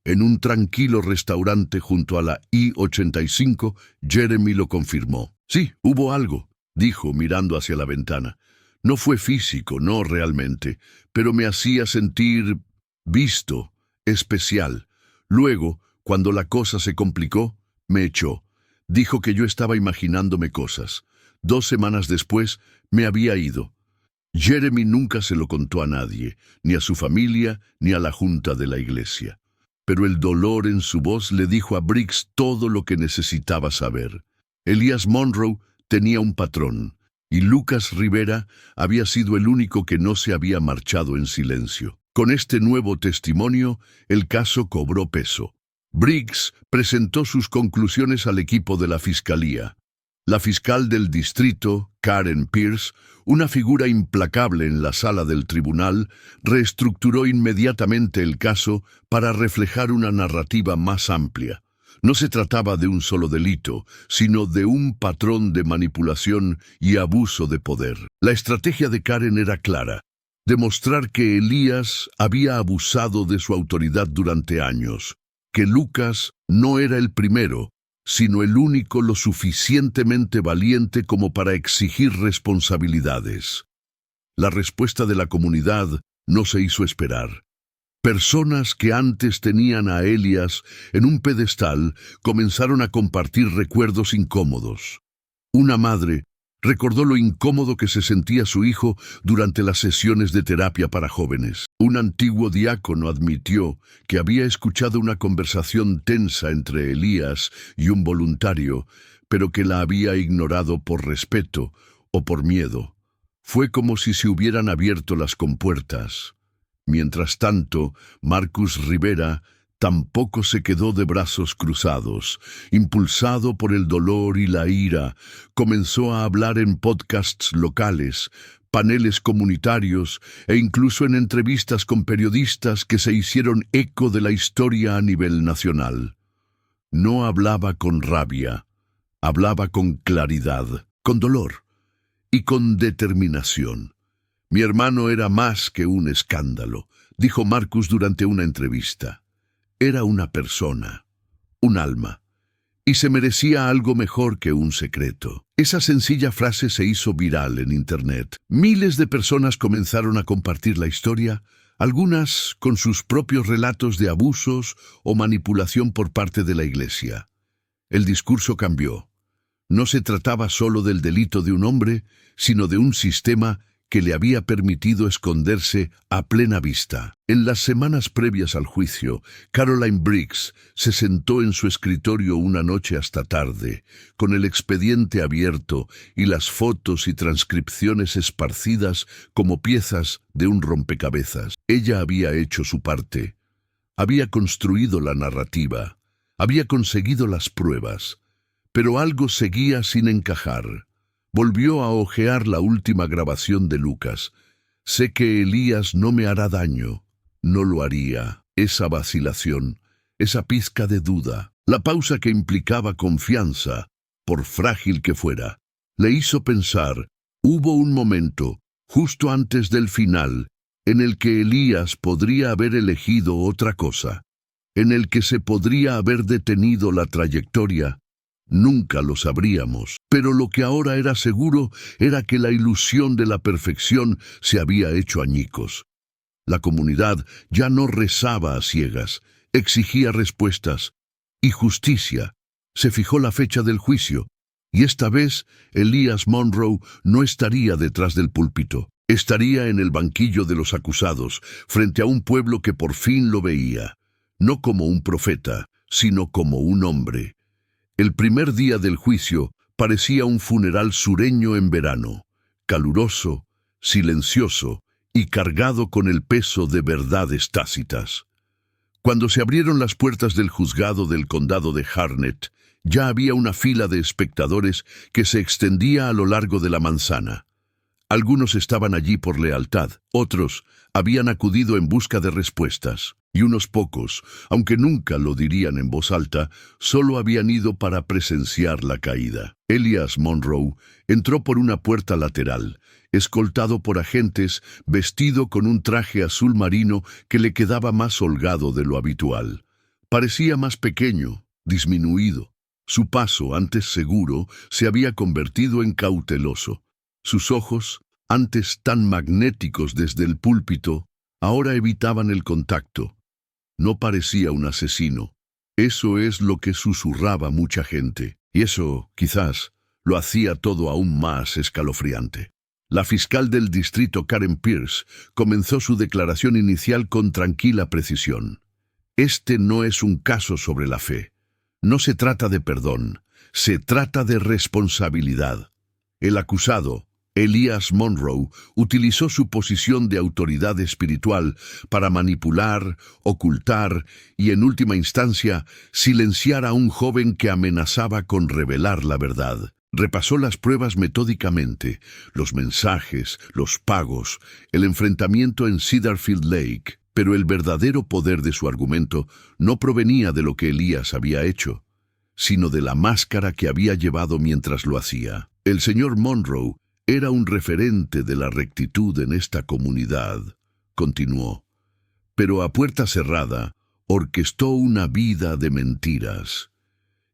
Speaker 1: En un tranquilo restaurante junto a la I-85, Jeremy lo confirmó. «Sí, hubo algo», dijo mirando hacia la ventana. «No fue físico, no realmente, pero me hacía sentir visto, especial. Luego, cuando la cosa se complicó, me echó. Dijo que yo estaba imaginándome cosas. 2 semanas después, me había ido». Jeremy nunca se lo contó a nadie, ni a su familia, ni a la junta de la iglesia. Pero el dolor en su voz le dijo a Briggs todo lo que necesitaba saber. Elias Monroe tenía un patrón, y Lucas Rivera había sido el único que no se había marchado en silencio. Con este nuevo testimonio, el caso cobró peso. Briggs presentó sus conclusiones al equipo de la fiscalía. La fiscal del distrito, Karen Pierce, una figura implacable en la sala del tribunal, reestructuró inmediatamente el caso para reflejar una narrativa más amplia. No se trataba de un solo delito, sino de un patrón de manipulación y abuso de poder. La estrategia de Karen era clara: demostrar que Elías había abusado de su autoridad durante años, que Lucas no era el primero, sino el único lo suficientemente valiente como para exigir responsabilidades. La respuesta de la comunidad no se hizo esperar. Personas que antes tenían a Elías en un pedestal comenzaron a compartir recuerdos incómodos. Una madre recordó lo incómodo que se sentía su hijo durante las sesiones de terapia para jóvenes. Un antiguo diácono admitió que había escuchado una conversación tensa entre Elías y un voluntario, pero que la había ignorado por respeto o por miedo. Fue como si se hubieran abierto las compuertas. Mientras tanto, Marcus Rivera tampoco se quedó de brazos cruzados. Impulsado por el dolor y la ira, comenzó a hablar en podcasts locales, paneles comunitarios e incluso en entrevistas con periodistas que se hicieron eco de la historia a nivel nacional. No hablaba con rabia, hablaba con claridad, con dolor y con determinación. «Mi hermano era más que un escándalo», dijo Marcus durante una entrevista. «Era una persona, un alma, y se merecía algo mejor que un secreto». Esa sencilla frase se hizo viral en Internet. Miles de personas comenzaron a compartir la historia, algunas con sus propios relatos de abusos o manipulación por parte de la iglesia. El discurso cambió. No se trataba solo del delito de un hombre, sino de un sistema que le había permitido esconderse a plena vista. En las semanas previas al juicio, Caroline Briggs se sentó en su escritorio una noche hasta tarde, con el expediente abierto y las fotos y transcripciones esparcidas como piezas de un rompecabezas. Ella había hecho su parte, había construido la narrativa, había conseguido las pruebas, pero algo seguía sin encajar. Volvió a hojear la última grabación de Lucas. «Sé que Elías no me hará daño». No lo haría. Esa vacilación, esa pizca de duda, La pausa que implicaba confianza, por frágil que fuera, le hizo pensar, hubo un momento, justo antes del final, en el que Elías podría haber elegido otra cosa, en el que se podría haber detenido la trayectoria. Nunca lo sabríamos, pero lo que ahora era seguro era que la ilusión de la perfección se había hecho añicos. La comunidad ya no rezaba a ciegas, exigía respuestas y justicia. Se fijó la fecha del juicio, y esta vez Elías Monroe no estaría detrás del púlpito. Estaría en el banquillo de los acusados, frente a un pueblo que por fin lo veía, no como un profeta, sino como un hombre. El primer día del juicio parecía un funeral sureño en verano, caluroso, silencioso y cargado con el peso de verdades tácitas. Cuando se abrieron las puertas del juzgado del condado de Harnett, ya había una fila de espectadores que se extendía a lo largo de la manzana. Algunos estaban allí por lealtad, otros habían acudido en busca de respuestas, y unos pocos, aunque nunca lo dirían en voz alta, solo habían ido para presenciar la caída. Elías Monroe entró por una puerta lateral, escoltado por agentes, vestido con un traje azul marino que le quedaba más holgado de lo habitual. Parecía más pequeño, disminuido. Su paso, antes seguro, se había convertido en cauteloso. Sus ojos, antes tan magnéticos desde el púlpito, ahora evitaban el contacto. No parecía un asesino. Eso es lo que susurraba mucha gente, y eso, quizás, lo hacía todo aún más escalofriante. La fiscal del distrito, Karen Pierce, comenzó su declaración inicial con tranquila precisión. Este no es un caso sobre la fe. No se trata de perdón, se trata de responsabilidad. El acusado, Elías Monroe, utilizó su posición de autoridad espiritual para manipular, ocultar y, en última instancia, silenciar a un joven que amenazaba con revelar la verdad. Repasó las pruebas metódicamente, los mensajes, los pagos, el enfrentamiento en Cedarfield Lake, pero el verdadero poder de su argumento no provenía de lo que Elías había hecho, sino de la máscara que había llevado mientras lo hacía. El señor Monroe era un referente de la rectitud en esta comunidad, continuó, pero a puerta cerrada orquestó una vida de mentiras.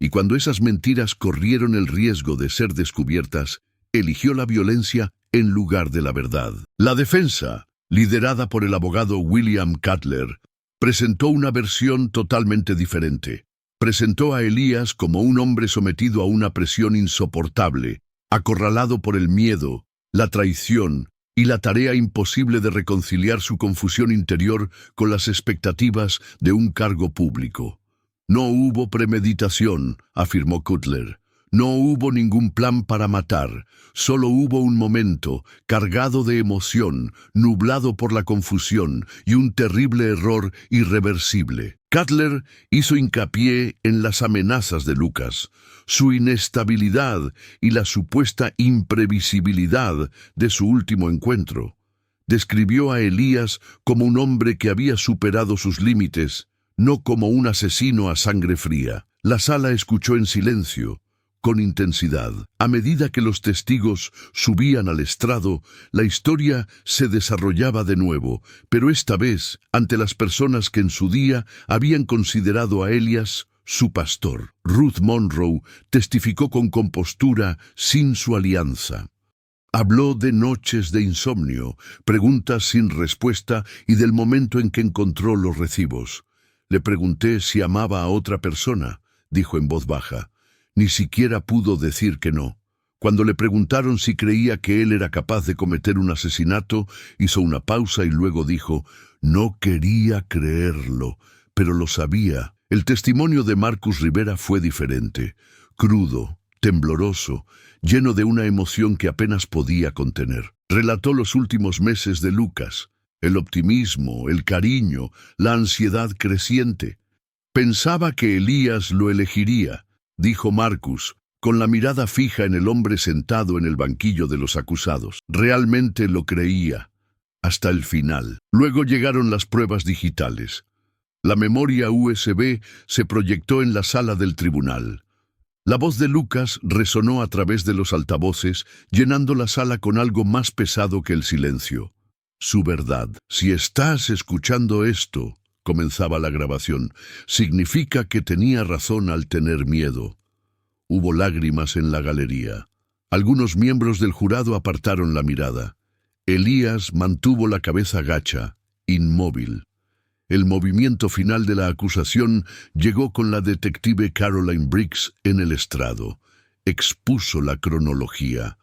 Speaker 1: Y cuando esas mentiras corrieron el riesgo de ser descubiertas, eligió la violencia en lugar de la verdad. La defensa, liderada por el abogado William Cutler, presentó una versión totalmente diferente. Presentó a Elías como un hombre sometido a una presión insoportable, acorralado por el miedo, la traición y la tarea imposible de reconciliar su confusión interior con las expectativas de un cargo público. No hubo premeditación, afirmó Cutler. No hubo ningún plan para matar, solo hubo un momento, cargado de emoción, nublado por la confusión y un terrible error irreversible. Cutler hizo hincapié en las amenazas de Lucas, su inestabilidad y la supuesta imprevisibilidad de su último encuentro. Describió a Elías como un hombre que había superado sus límites, no como un asesino a sangre fría. La sala escuchó en silencio, con intensidad. A medida que los testigos subían al estrado, la historia se desarrollaba de nuevo, pero esta vez ante las personas que en su día habían considerado a Elías su pastor. Ruth Monroe testificó con compostura sin su alianza. Habló de noches de insomnio, preguntas sin respuesta y del momento en que encontró los recibos. Le pregunté si amaba a otra persona, dijo en voz baja. Ni siquiera pudo decir que no. Cuando le preguntaron si creía que él era capaz de cometer un asesinato, hizo una pausa y luego dijo, no quería creerlo, pero lo sabía. El testimonio de Marcus Rivera fue diferente, crudo, tembloroso, lleno de una emoción que apenas podía contener. Relató los últimos meses de Lucas, el optimismo, el cariño, la ansiedad creciente. Pensaba que Elías lo elegiría, dijo Marcus, con la mirada fija en el hombre sentado en el banquillo de los acusados. Realmente lo creía, hasta el final. Luego llegaron las pruebas digitales. La memoria USB se proyectó en la sala del tribunal. La voz de Lucas resonó a través de los altavoces, llenando la sala con algo más pesado que el silencio. Su verdad. Si estás escuchando esto, comenzaba la grabación, significa que tenía razón al tener miedo. Hubo lágrimas en la galería. Algunos miembros del jurado apartaron la mirada. Elías mantuvo la cabeza gacha, inmóvil. El movimiento final de la acusación llegó con la detective Caroline Briggs en el estrado. Expuso la cronología,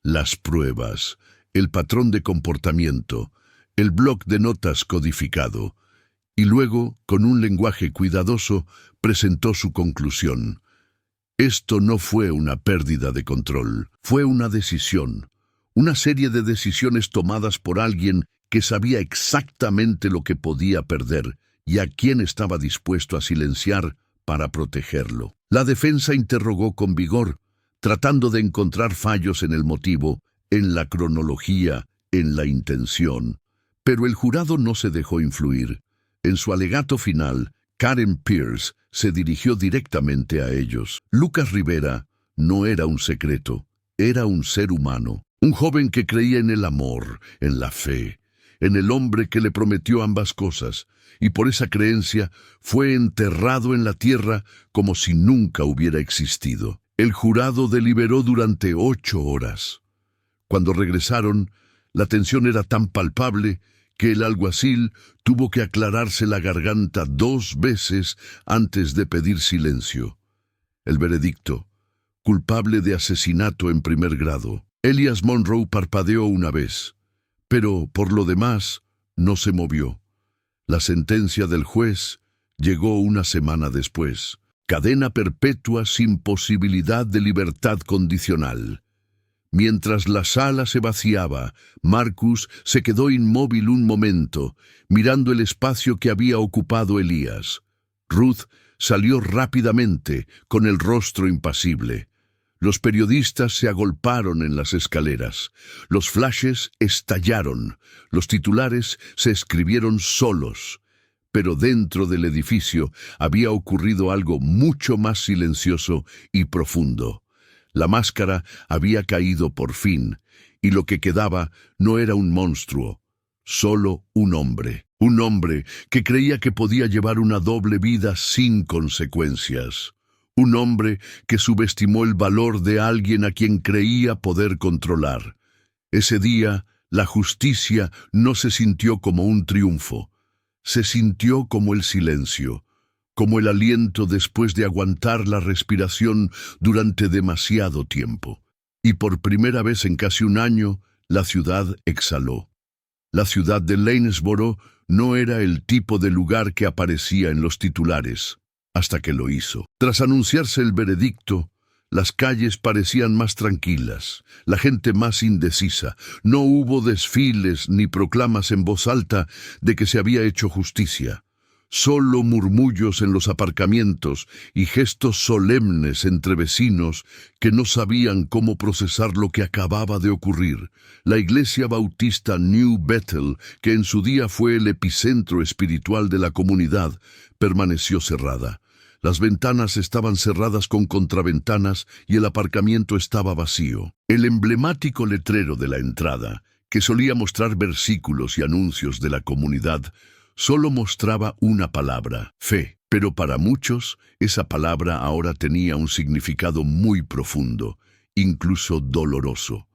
Speaker 1: las pruebas, el patrón de comportamiento, el bloc de notas codificado, y luego, con un lenguaje cuidadoso, presentó su conclusión. Esto no fue una pérdida de control, fue una decisión, una serie de decisiones tomadas por alguien que sabía exactamente lo que podía perder y a quién estaba dispuesto a silenciar para protegerlo. La defensa interrogó con vigor, tratando de encontrar fallos en el motivo, en la cronología, en la intención. Pero el jurado no se dejó influir. En su alegato final, Karen Pierce se dirigió directamente a ellos. Lucas Rivera no era un secreto, era un ser humano. Un joven que creía en el amor, en la fe, en el hombre que le prometió ambas cosas, y por esa creencia fue enterrado en la tierra como si nunca hubiera existido. El jurado deliberó durante 8 horas. Cuando regresaron, la tensión era tan palpable que el alguacil tuvo que aclararse la garganta 2 veces antes de pedir silencio. El veredicto: culpable de asesinato en primer grado. Elias Monroe parpadeó una vez, pero por lo demás no se movió. La sentencia del juez llegó una semana después. Cadena perpetua sin posibilidad de libertad condicional. Mientras la sala se vaciaba, Marcus se quedó inmóvil un momento, mirando el espacio que había ocupado Elías. Ruth salió rápidamente, con el rostro impasible. Los periodistas se agolparon en las escaleras. Los flashes estallaron. Los titulares se escribieron solos. Pero dentro del edificio había ocurrido algo mucho más silencioso y profundo. La máscara había caído por fin, y lo que quedaba no era un monstruo, solo un hombre. Un hombre que creía que podía llevar una doble vida sin consecuencias. Un hombre que subestimó el valor de alguien a quien creía poder controlar. Ese día, la justicia no se sintió como un triunfo. Se sintió como el silencio, como el aliento después de aguantar la respiración durante demasiado tiempo. Y por primera vez en casi un año, la ciudad exhaló. La ciudad de Lanesboro no era el tipo de lugar que aparecía en los titulares, hasta que lo hizo. Tras anunciarse el veredicto, las calles parecían más tranquilas, la gente más indecisa. No hubo desfiles ni proclamas en voz alta de que se había hecho justicia. Solo murmullos en los aparcamientos y gestos solemnes entre vecinos que no sabían cómo procesar lo que acababa de ocurrir. La iglesia bautista New Bethel, que en su día fue el epicentro espiritual de la comunidad, permaneció cerrada. Las ventanas estaban cerradas con contraventanas y el aparcamiento estaba vacío. El emblemático letrero de la entrada, que solía mostrar versículos y anuncios de la comunidad, solo mostraba una palabra: fe. Pero para muchos, esa palabra ahora tenía un significado muy profundo, incluso doloroso.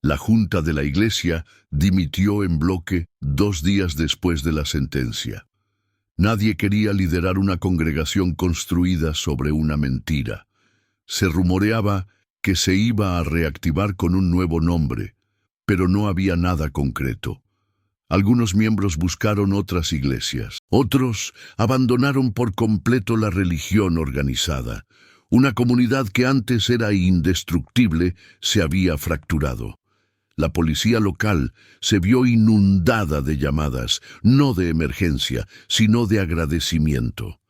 Speaker 1: La junta de la iglesia dimitió en bloque 2 días después de la sentencia. Nadie quería liderar una congregación construida sobre una mentira. Se rumoreaba que se iba a reactivar con un nuevo nombre, pero no había nada concreto. Algunos miembros buscaron otras iglesias. Otros abandonaron por completo la religión organizada. Una comunidad que antes era indestructible se había fracturado. La policía local se vio inundada de llamadas, no de emergencia, sino de agradecimiento.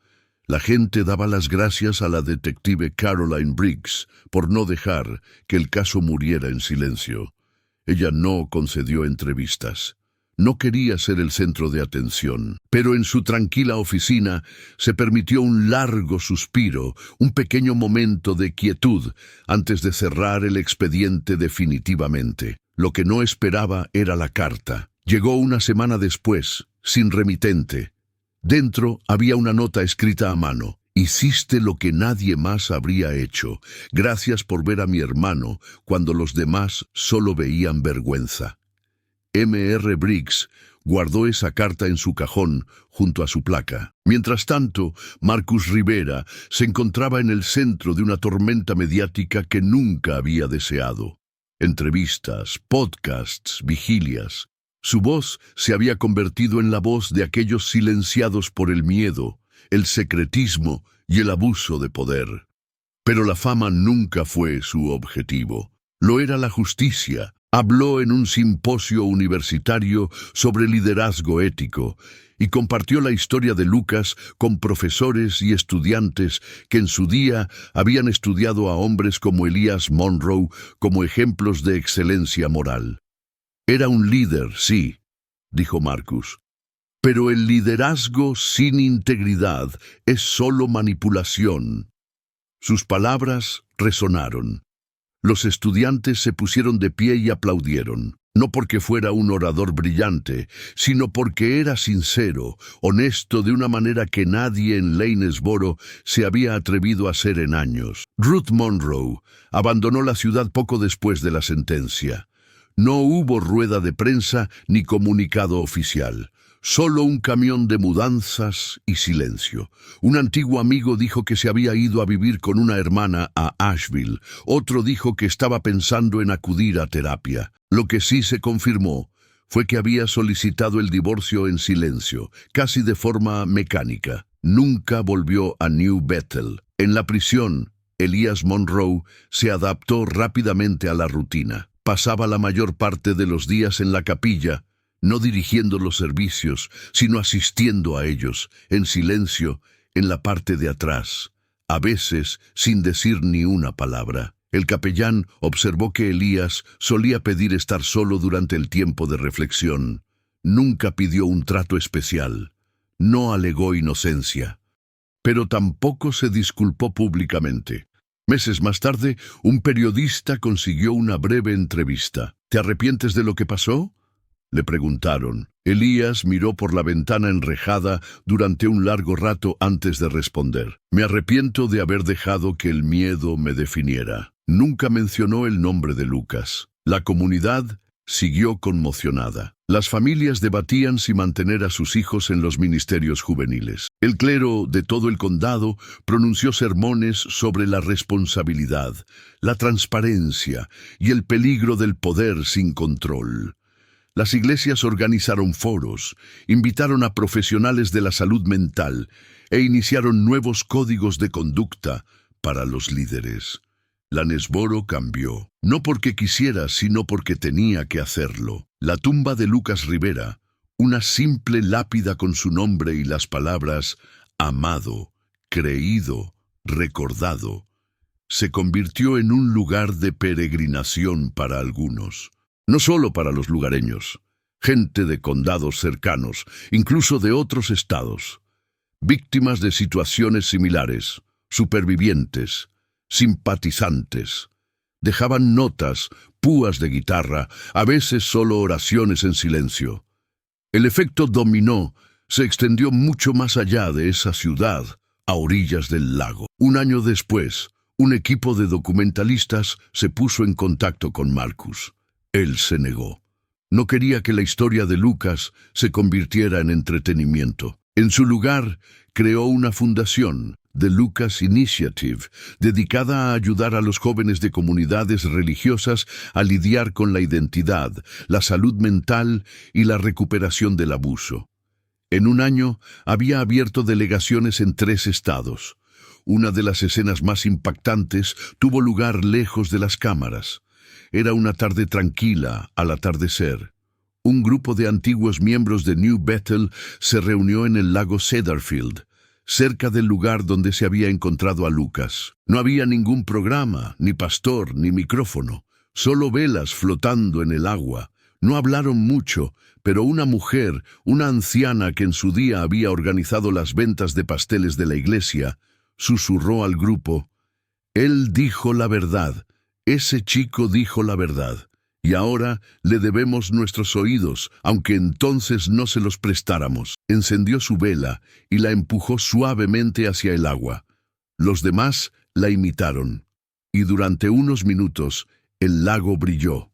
Speaker 1: La gente daba las gracias a la detective Caroline Briggs por no dejar que el caso muriera en silencio. Ella no concedió entrevistas, No quería ser el centro de atención, pero en su tranquila oficina se permitió un largo suspiro, un pequeño momento de quietud antes de cerrar el expediente definitivamente. Lo que no esperaba era la carta. Llegó una semana después, sin remitente. Dentro había una nota escrita a mano. Hiciste lo que nadie más habría hecho. Gracias por ver a mi hermano cuando los demás solo veían vergüenza. M.R. Briggs guardó esa carta en su cajón junto a su placa. Mientras tanto, Marcus Rivera se encontraba en el centro de una tormenta mediática que nunca había deseado. Entrevistas, podcasts, vigilias. Su voz se había convertido en la voz de aquellos silenciados por el miedo, el secretismo y el abuso de poder. Pero la fama nunca fue su objetivo. Lo era la justicia. Habló en un simposio universitario sobre liderazgo ético y compartió la historia de Lucas con profesores y estudiantes que en su día habían estudiado a hombres como Elias Monroe como ejemplos de excelencia moral. Era un líder, sí, dijo Marcus, pero el liderazgo sin integridad es solo manipulación. Sus palabras resonaron. Los estudiantes se pusieron de pie y aplaudieron, no porque fuera un orador brillante, sino porque era sincero, honesto de una manera que nadie en Lanesboro se había atrevido a hacer en años. Ruth Monroe abandonó la ciudad poco después de la sentencia. No hubo rueda de prensa ni comunicado oficial. Solo un camión de mudanzas y silencio. Un antiguo amigo dijo que se había ido a vivir con una hermana a Asheville. Otro dijo que estaba pensando en acudir a terapia. Lo que sí se confirmó fue que había solicitado el divorcio en silencio, casi de forma mecánica. Nunca volvió a New Bethel. En la prisión, Elias Monroe se adaptó rápidamente a la rutina. Pasaba la mayor parte de los días en la capilla, no dirigiendo los servicios, sino asistiendo a ellos, en silencio, en la parte de atrás, a veces sin decir ni una palabra. El capellán observó que Elías solía pedir estar solo durante el tiempo de reflexión. Nunca pidió un trato especial. No alegó inocencia. Pero tampoco se disculpó públicamente. Meses más tarde, un periodista consiguió una breve entrevista. ¿Te arrepientes de lo que pasó?, le preguntaron. Elías miró por la ventana enrejada durante un largo rato antes de responder. Me arrepiento de haber dejado que el miedo me definiera. Nunca mencionó el nombre de Lucas. La comunidad siguió conmocionada. Las familias debatían si mantener a sus hijos en los ministerios juveniles. El clero de todo el condado pronunció sermones sobre la responsabilidad, la transparencia y el peligro del poder sin control. Las iglesias organizaron foros, invitaron a profesionales de la salud mental e iniciaron nuevos códigos de conducta para los líderes. Lanesboro cambió, no porque quisiera, sino porque tenía que hacerlo. La tumba de Lucas Rivera, una simple lápida con su nombre y las palabras amado, creído, recordado, se convirtió en un lugar de peregrinación para algunos. No solo para los lugareños, gente de condados cercanos, incluso de otros estados, víctimas de situaciones similares, supervivientes, simpatizantes. Dejaban notas, púas de guitarra, a veces solo oraciones en silencio. El efecto dominó se extendió mucho más allá de esa ciudad, a orillas del lago. Un año después, un equipo de documentalistas se puso en contacto con Marcus. Él se negó. No quería que la historia de Lucas se convirtiera en entretenimiento. En su lugar, creó una fundación, The Lucas Initiative, dedicada a ayudar a los jóvenes de comunidades religiosas a lidiar con la identidad, la salud mental y la recuperación del abuso. En un año, había abierto delegaciones en 3 estados. Una de las escenas más impactantes tuvo lugar lejos de las cámaras. Era una tarde tranquila, al atardecer. Un grupo de antiguos miembros de New Bethel se reunió en el lago Cedarfield, cerca del lugar donde se había encontrado a Lucas. No había ningún programa, ni pastor, ni micrófono, solo velas flotando en el agua. No hablaron mucho, pero una mujer, una anciana que en su día había organizado las ventas de pasteles de la iglesia, susurró al grupo: «Él dijo la verdad, ese chico dijo la verdad, y ahora le debemos nuestros oídos, aunque entonces no se los prestáramos». Encendió su vela y la empujó suavemente hacia el agua. Los demás la imitaron, y durante unos minutos el lago brilló,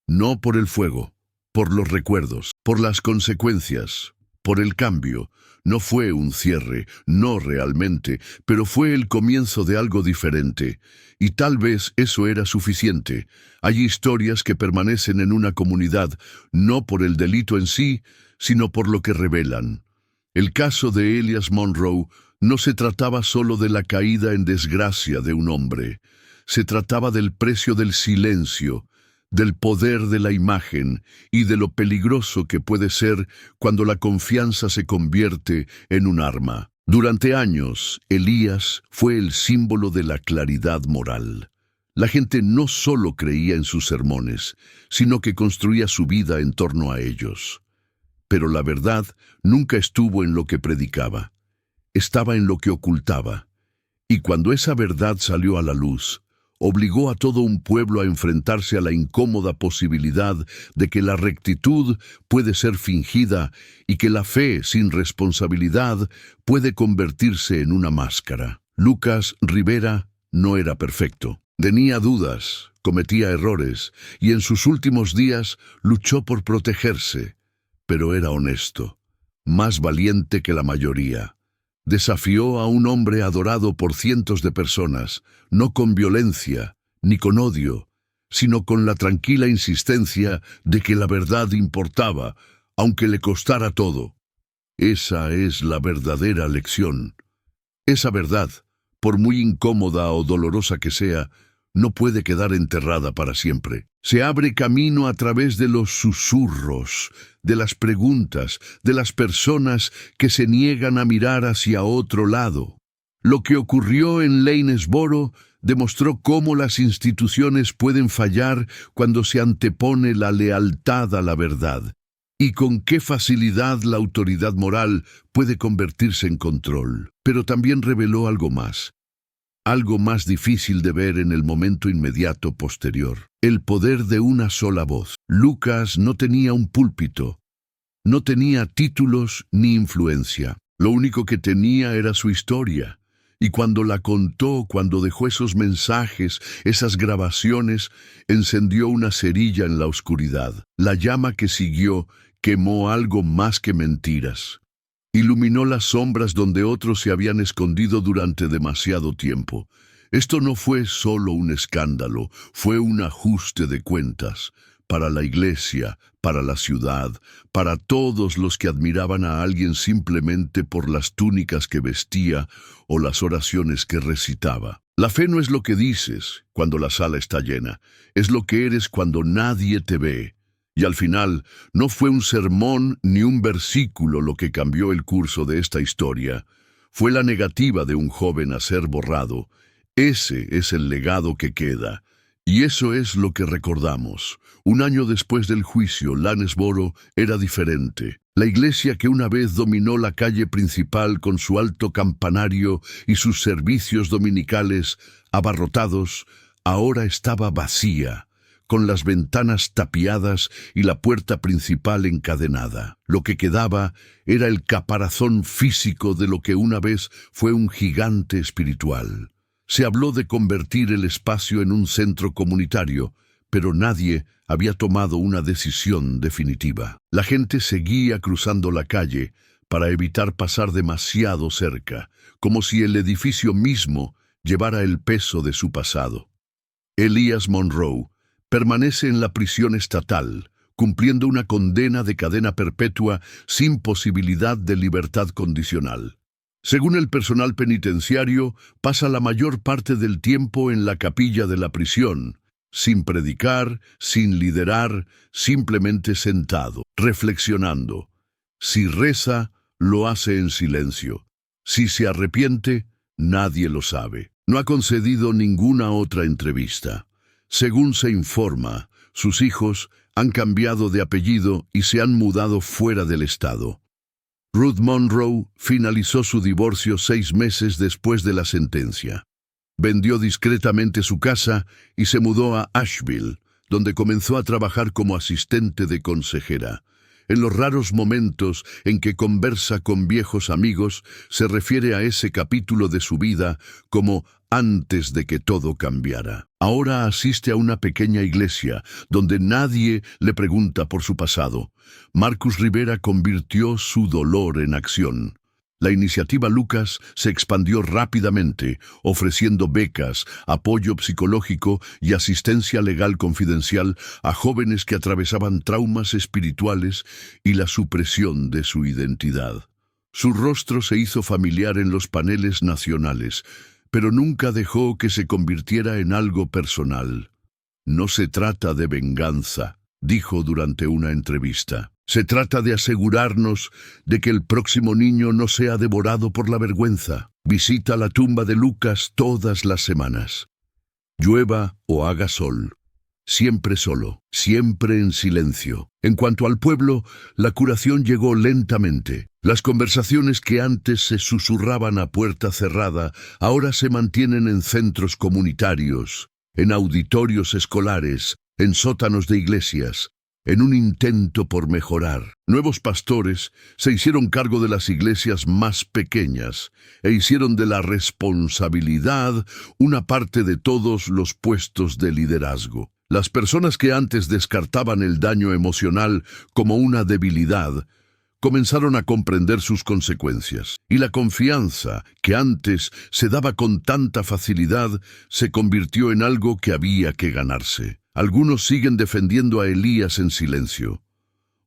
Speaker 1: no por el fuego, por los recuerdos, por las consecuencias, por el cambio. No fue un cierre, no realmente, pero fue el comienzo de algo diferente. Y tal vez eso era suficiente. Hay historias que permanecen en una comunidad, no por el delito en sí, sino por lo que revelan. El caso de Elias Monroe no se trataba solo de la caída en desgracia de un hombre. Se trataba del precio del silencio, del poder de la imagen y de lo peligroso que puede ser cuando la confianza se convierte en un arma. Durante años, Elías fue el símbolo de la claridad moral. La gente no solo creía en sus sermones, sino que construía su vida en torno a ellos. Pero la verdad nunca estuvo en lo que predicaba, estaba en lo que ocultaba. Y cuando esa verdad salió a la luz, obligó a todo un pueblo a enfrentarse a la incómoda posibilidad de que la rectitud puede ser fingida y que la fe sin responsabilidad puede convertirse en una máscara. Lucas Rivera no era perfecto. Tenía dudas, cometía errores y en sus últimos días luchó por protegerse. Pero era honesto, más valiente que la mayoría. Desafió a un hombre adorado por cientos de personas, no con violencia ni con odio, sino con la tranquila insistencia de que la verdad importaba, aunque le costara todo. Esa es la verdadera lección. Esa verdad, por muy incómoda o dolorosa que sea, no puede quedar enterrada para siempre. Se abre camino a través de los susurros, de las preguntas, de las personas que se niegan a mirar hacia otro lado. Lo que ocurrió en Lanesboro demostró cómo las instituciones pueden fallar cuando se antepone la lealtad a la verdad, y con qué facilidad la autoridad moral puede convertirse en control. Pero también reveló algo más difícil de ver en el momento inmediato posterior: el poder de una sola voz. Lucas no tenía un púlpito, no tenía títulos ni influencia. Lo único que tenía era su historia. Y cuando la contó, cuando dejó esos mensajes, esas grabaciones, encendió una cerilla en la oscuridad. La llama que siguió quemó algo más que mentiras. Iluminó las sombras donde otros se habían escondido durante demasiado tiempo. Esto no fue solo un escándalo, fue un ajuste de cuentas. Para la iglesia, para la ciudad, para todos los que admiraban a alguien simplemente por las túnicas que vestía o las oraciones que recitaba. La fe no es lo que dices cuando la sala está llena, es lo que eres cuando nadie te ve. Y al final, no fue un sermón ni un versículo lo que cambió el curso de esta historia. Fue la negativa de un joven a ser borrado. Ese es el legado que queda. Y eso es lo que recordamos. Un año después del juicio, Lanesboro era diferente. La iglesia que una vez dominó la calle principal con su alto campanario y sus servicios dominicales abarrotados, ahora estaba vacía, con las ventanas tapiadas y la puerta principal encadenada. Lo que quedaba era el caparazón físico de lo que una vez fue un gigante espiritual. Se habló de convertir el espacio en un centro comunitario, pero nadie había tomado una decisión definitiva. La gente seguía cruzando la calle para evitar pasar demasiado cerca, como si el edificio mismo llevara el peso de su pasado. Elias Monroe permanece en la prisión estatal, cumpliendo una condena de cadena perpetua sin posibilidad de libertad condicional. Según el personal penitenciario, pasa la mayor parte del tiempo en la capilla de la prisión, sin predicar, sin liderar, simplemente sentado, reflexionando. Si reza, lo hace en silencio. Si se arrepiente, nadie lo sabe. No ha concedido ninguna otra entrevista. Según se informa, Sus hijos han cambiado de apellido y se han mudado fuera del estado. Ruth Monroe finalizó su divorcio 6 meses después de la sentencia. Vendió discretamente su casa y se mudó a Asheville, donde comenzó a trabajar como asistente de consejera. En los raros momentos en que conversa con viejos amigos, se refiere a ese capítulo de su vida como antes de que todo cambiara. Ahora asiste a una pequeña iglesia donde nadie le pregunta por su pasado. Marcus Rivera convirtió su dolor en acción. La iniciativa Lucas se expandió rápidamente, ofreciendo becas, apoyo psicológico y asistencia legal confidencial a jóvenes que atravesaban traumas espirituales y la supresión de su identidad. Su rostro se hizo familiar en los paneles nacionales, pero nunca dejó que se convirtiera en algo personal. No se trata de venganza, dijo durante una entrevista. Se trata de asegurarnos de que el próximo niño no sea devorado por la vergüenza. Visita la tumba de Lucas todas las semanas. Llueva o haga sol. Siempre solo, siempre en silencio. En cuanto al pueblo, la curación llegó lentamente. Las conversaciones que antes se susurraban a puerta cerrada, ahora se mantienen en centros comunitarios, en auditorios escolares, en sótanos de iglesias, en un intento por mejorar. Nuevos pastores se hicieron cargo de las iglesias más pequeñas e hicieron de la responsabilidad una parte de todos los puestos de liderazgo. Las personas que antes descartaban el daño emocional como una debilidad, comenzaron a comprender sus consecuencias. Y la confianza, que antes se daba con tanta facilidad, se convirtió en algo que había que ganarse. Algunos siguen defendiendo a Elías en silencio.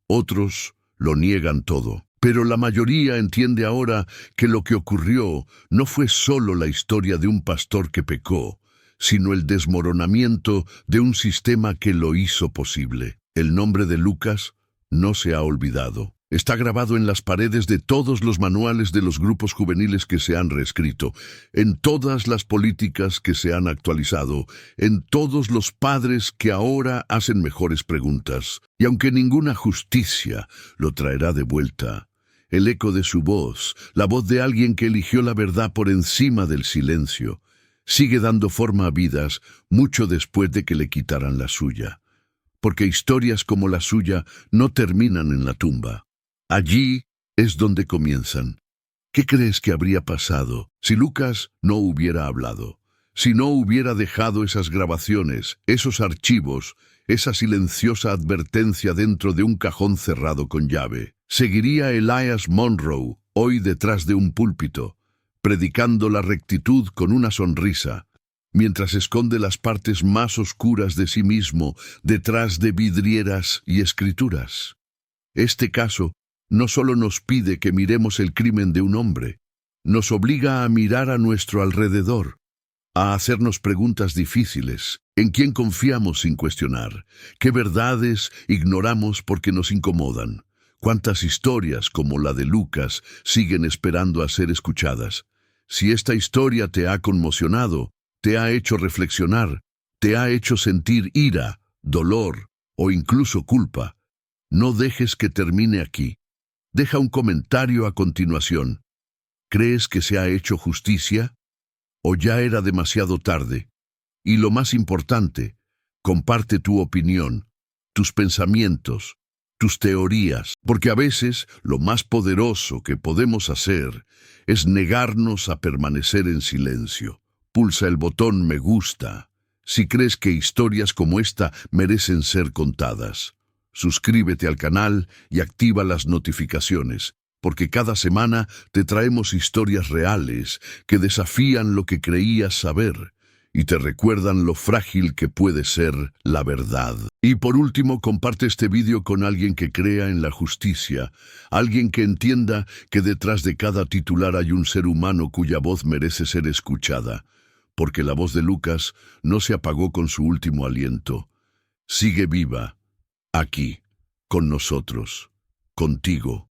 Speaker 1: Otros lo niegan todo. Pero la mayoría entiende ahora que lo que ocurrió no fue solo la historia de un pastor que pecó, sino el desmoronamiento de un sistema que lo hizo posible. El nombre de Lucas no se ha olvidado. Está grabado en las paredes de todos los manuales de los grupos juveniles que se han reescrito, en todas las políticas que se han actualizado, en todos los padres que ahora hacen mejores preguntas. Y aunque ninguna justicia lo traerá de vuelta, el eco de su voz, la voz de alguien que eligió la verdad por encima del silencio, sigue dando forma a vidas mucho después de que le quitaran la suya. Porque historias como la suya no terminan en la tumba. Allí es donde comienzan. ¿Qué crees que habría pasado si Lucas no hubiera hablado? Si no hubiera dejado esas grabaciones, esos archivos, esa silenciosa advertencia dentro de un cajón cerrado con llave. ¿Seguiría Elias Monroe hoy detrás de un púlpito, predicando la rectitud con una sonrisa, mientras esconde las partes más oscuras de sí mismo detrás de vidrieras y escrituras? Este caso no solo nos pide que miremos el crimen de un hombre, nos obliga a mirar a nuestro alrededor, a hacernos preguntas difíciles. ¿En quién confiamos sin cuestionar? ¿Qué verdades ignoramos porque nos incomodan? ¿Cuántas historias como la de Lucas siguen esperando a ser escuchadas? Si esta historia te ha conmocionado, te ha hecho reflexionar, te ha hecho sentir ira, dolor o incluso culpa, no dejes que termine aquí. Deja un comentario a continuación. ¿Crees que se ha hecho justicia? ¿O ya era demasiado tarde? Y lo más importante, comparte tu opinión, tus pensamientos, tus teorías, porque a veces lo más poderoso que podemos hacer es negarnos a permanecer en silencio. Pulsa el botón me gusta si crees que historias como esta merecen ser contadas. Suscríbete al canal y activa las notificaciones, porque cada semana te traemos historias reales que desafían lo que creías saber y te recuerdan lo frágil que puede ser la verdad. Y por último, comparte este vídeo con alguien que crea en la justicia, alguien que entienda que detrás de cada titular hay un ser humano cuya voz merece ser escuchada, porque la voz de Lucas no se apagó con su último aliento. Sigue viva. Aquí, con nosotros, contigo.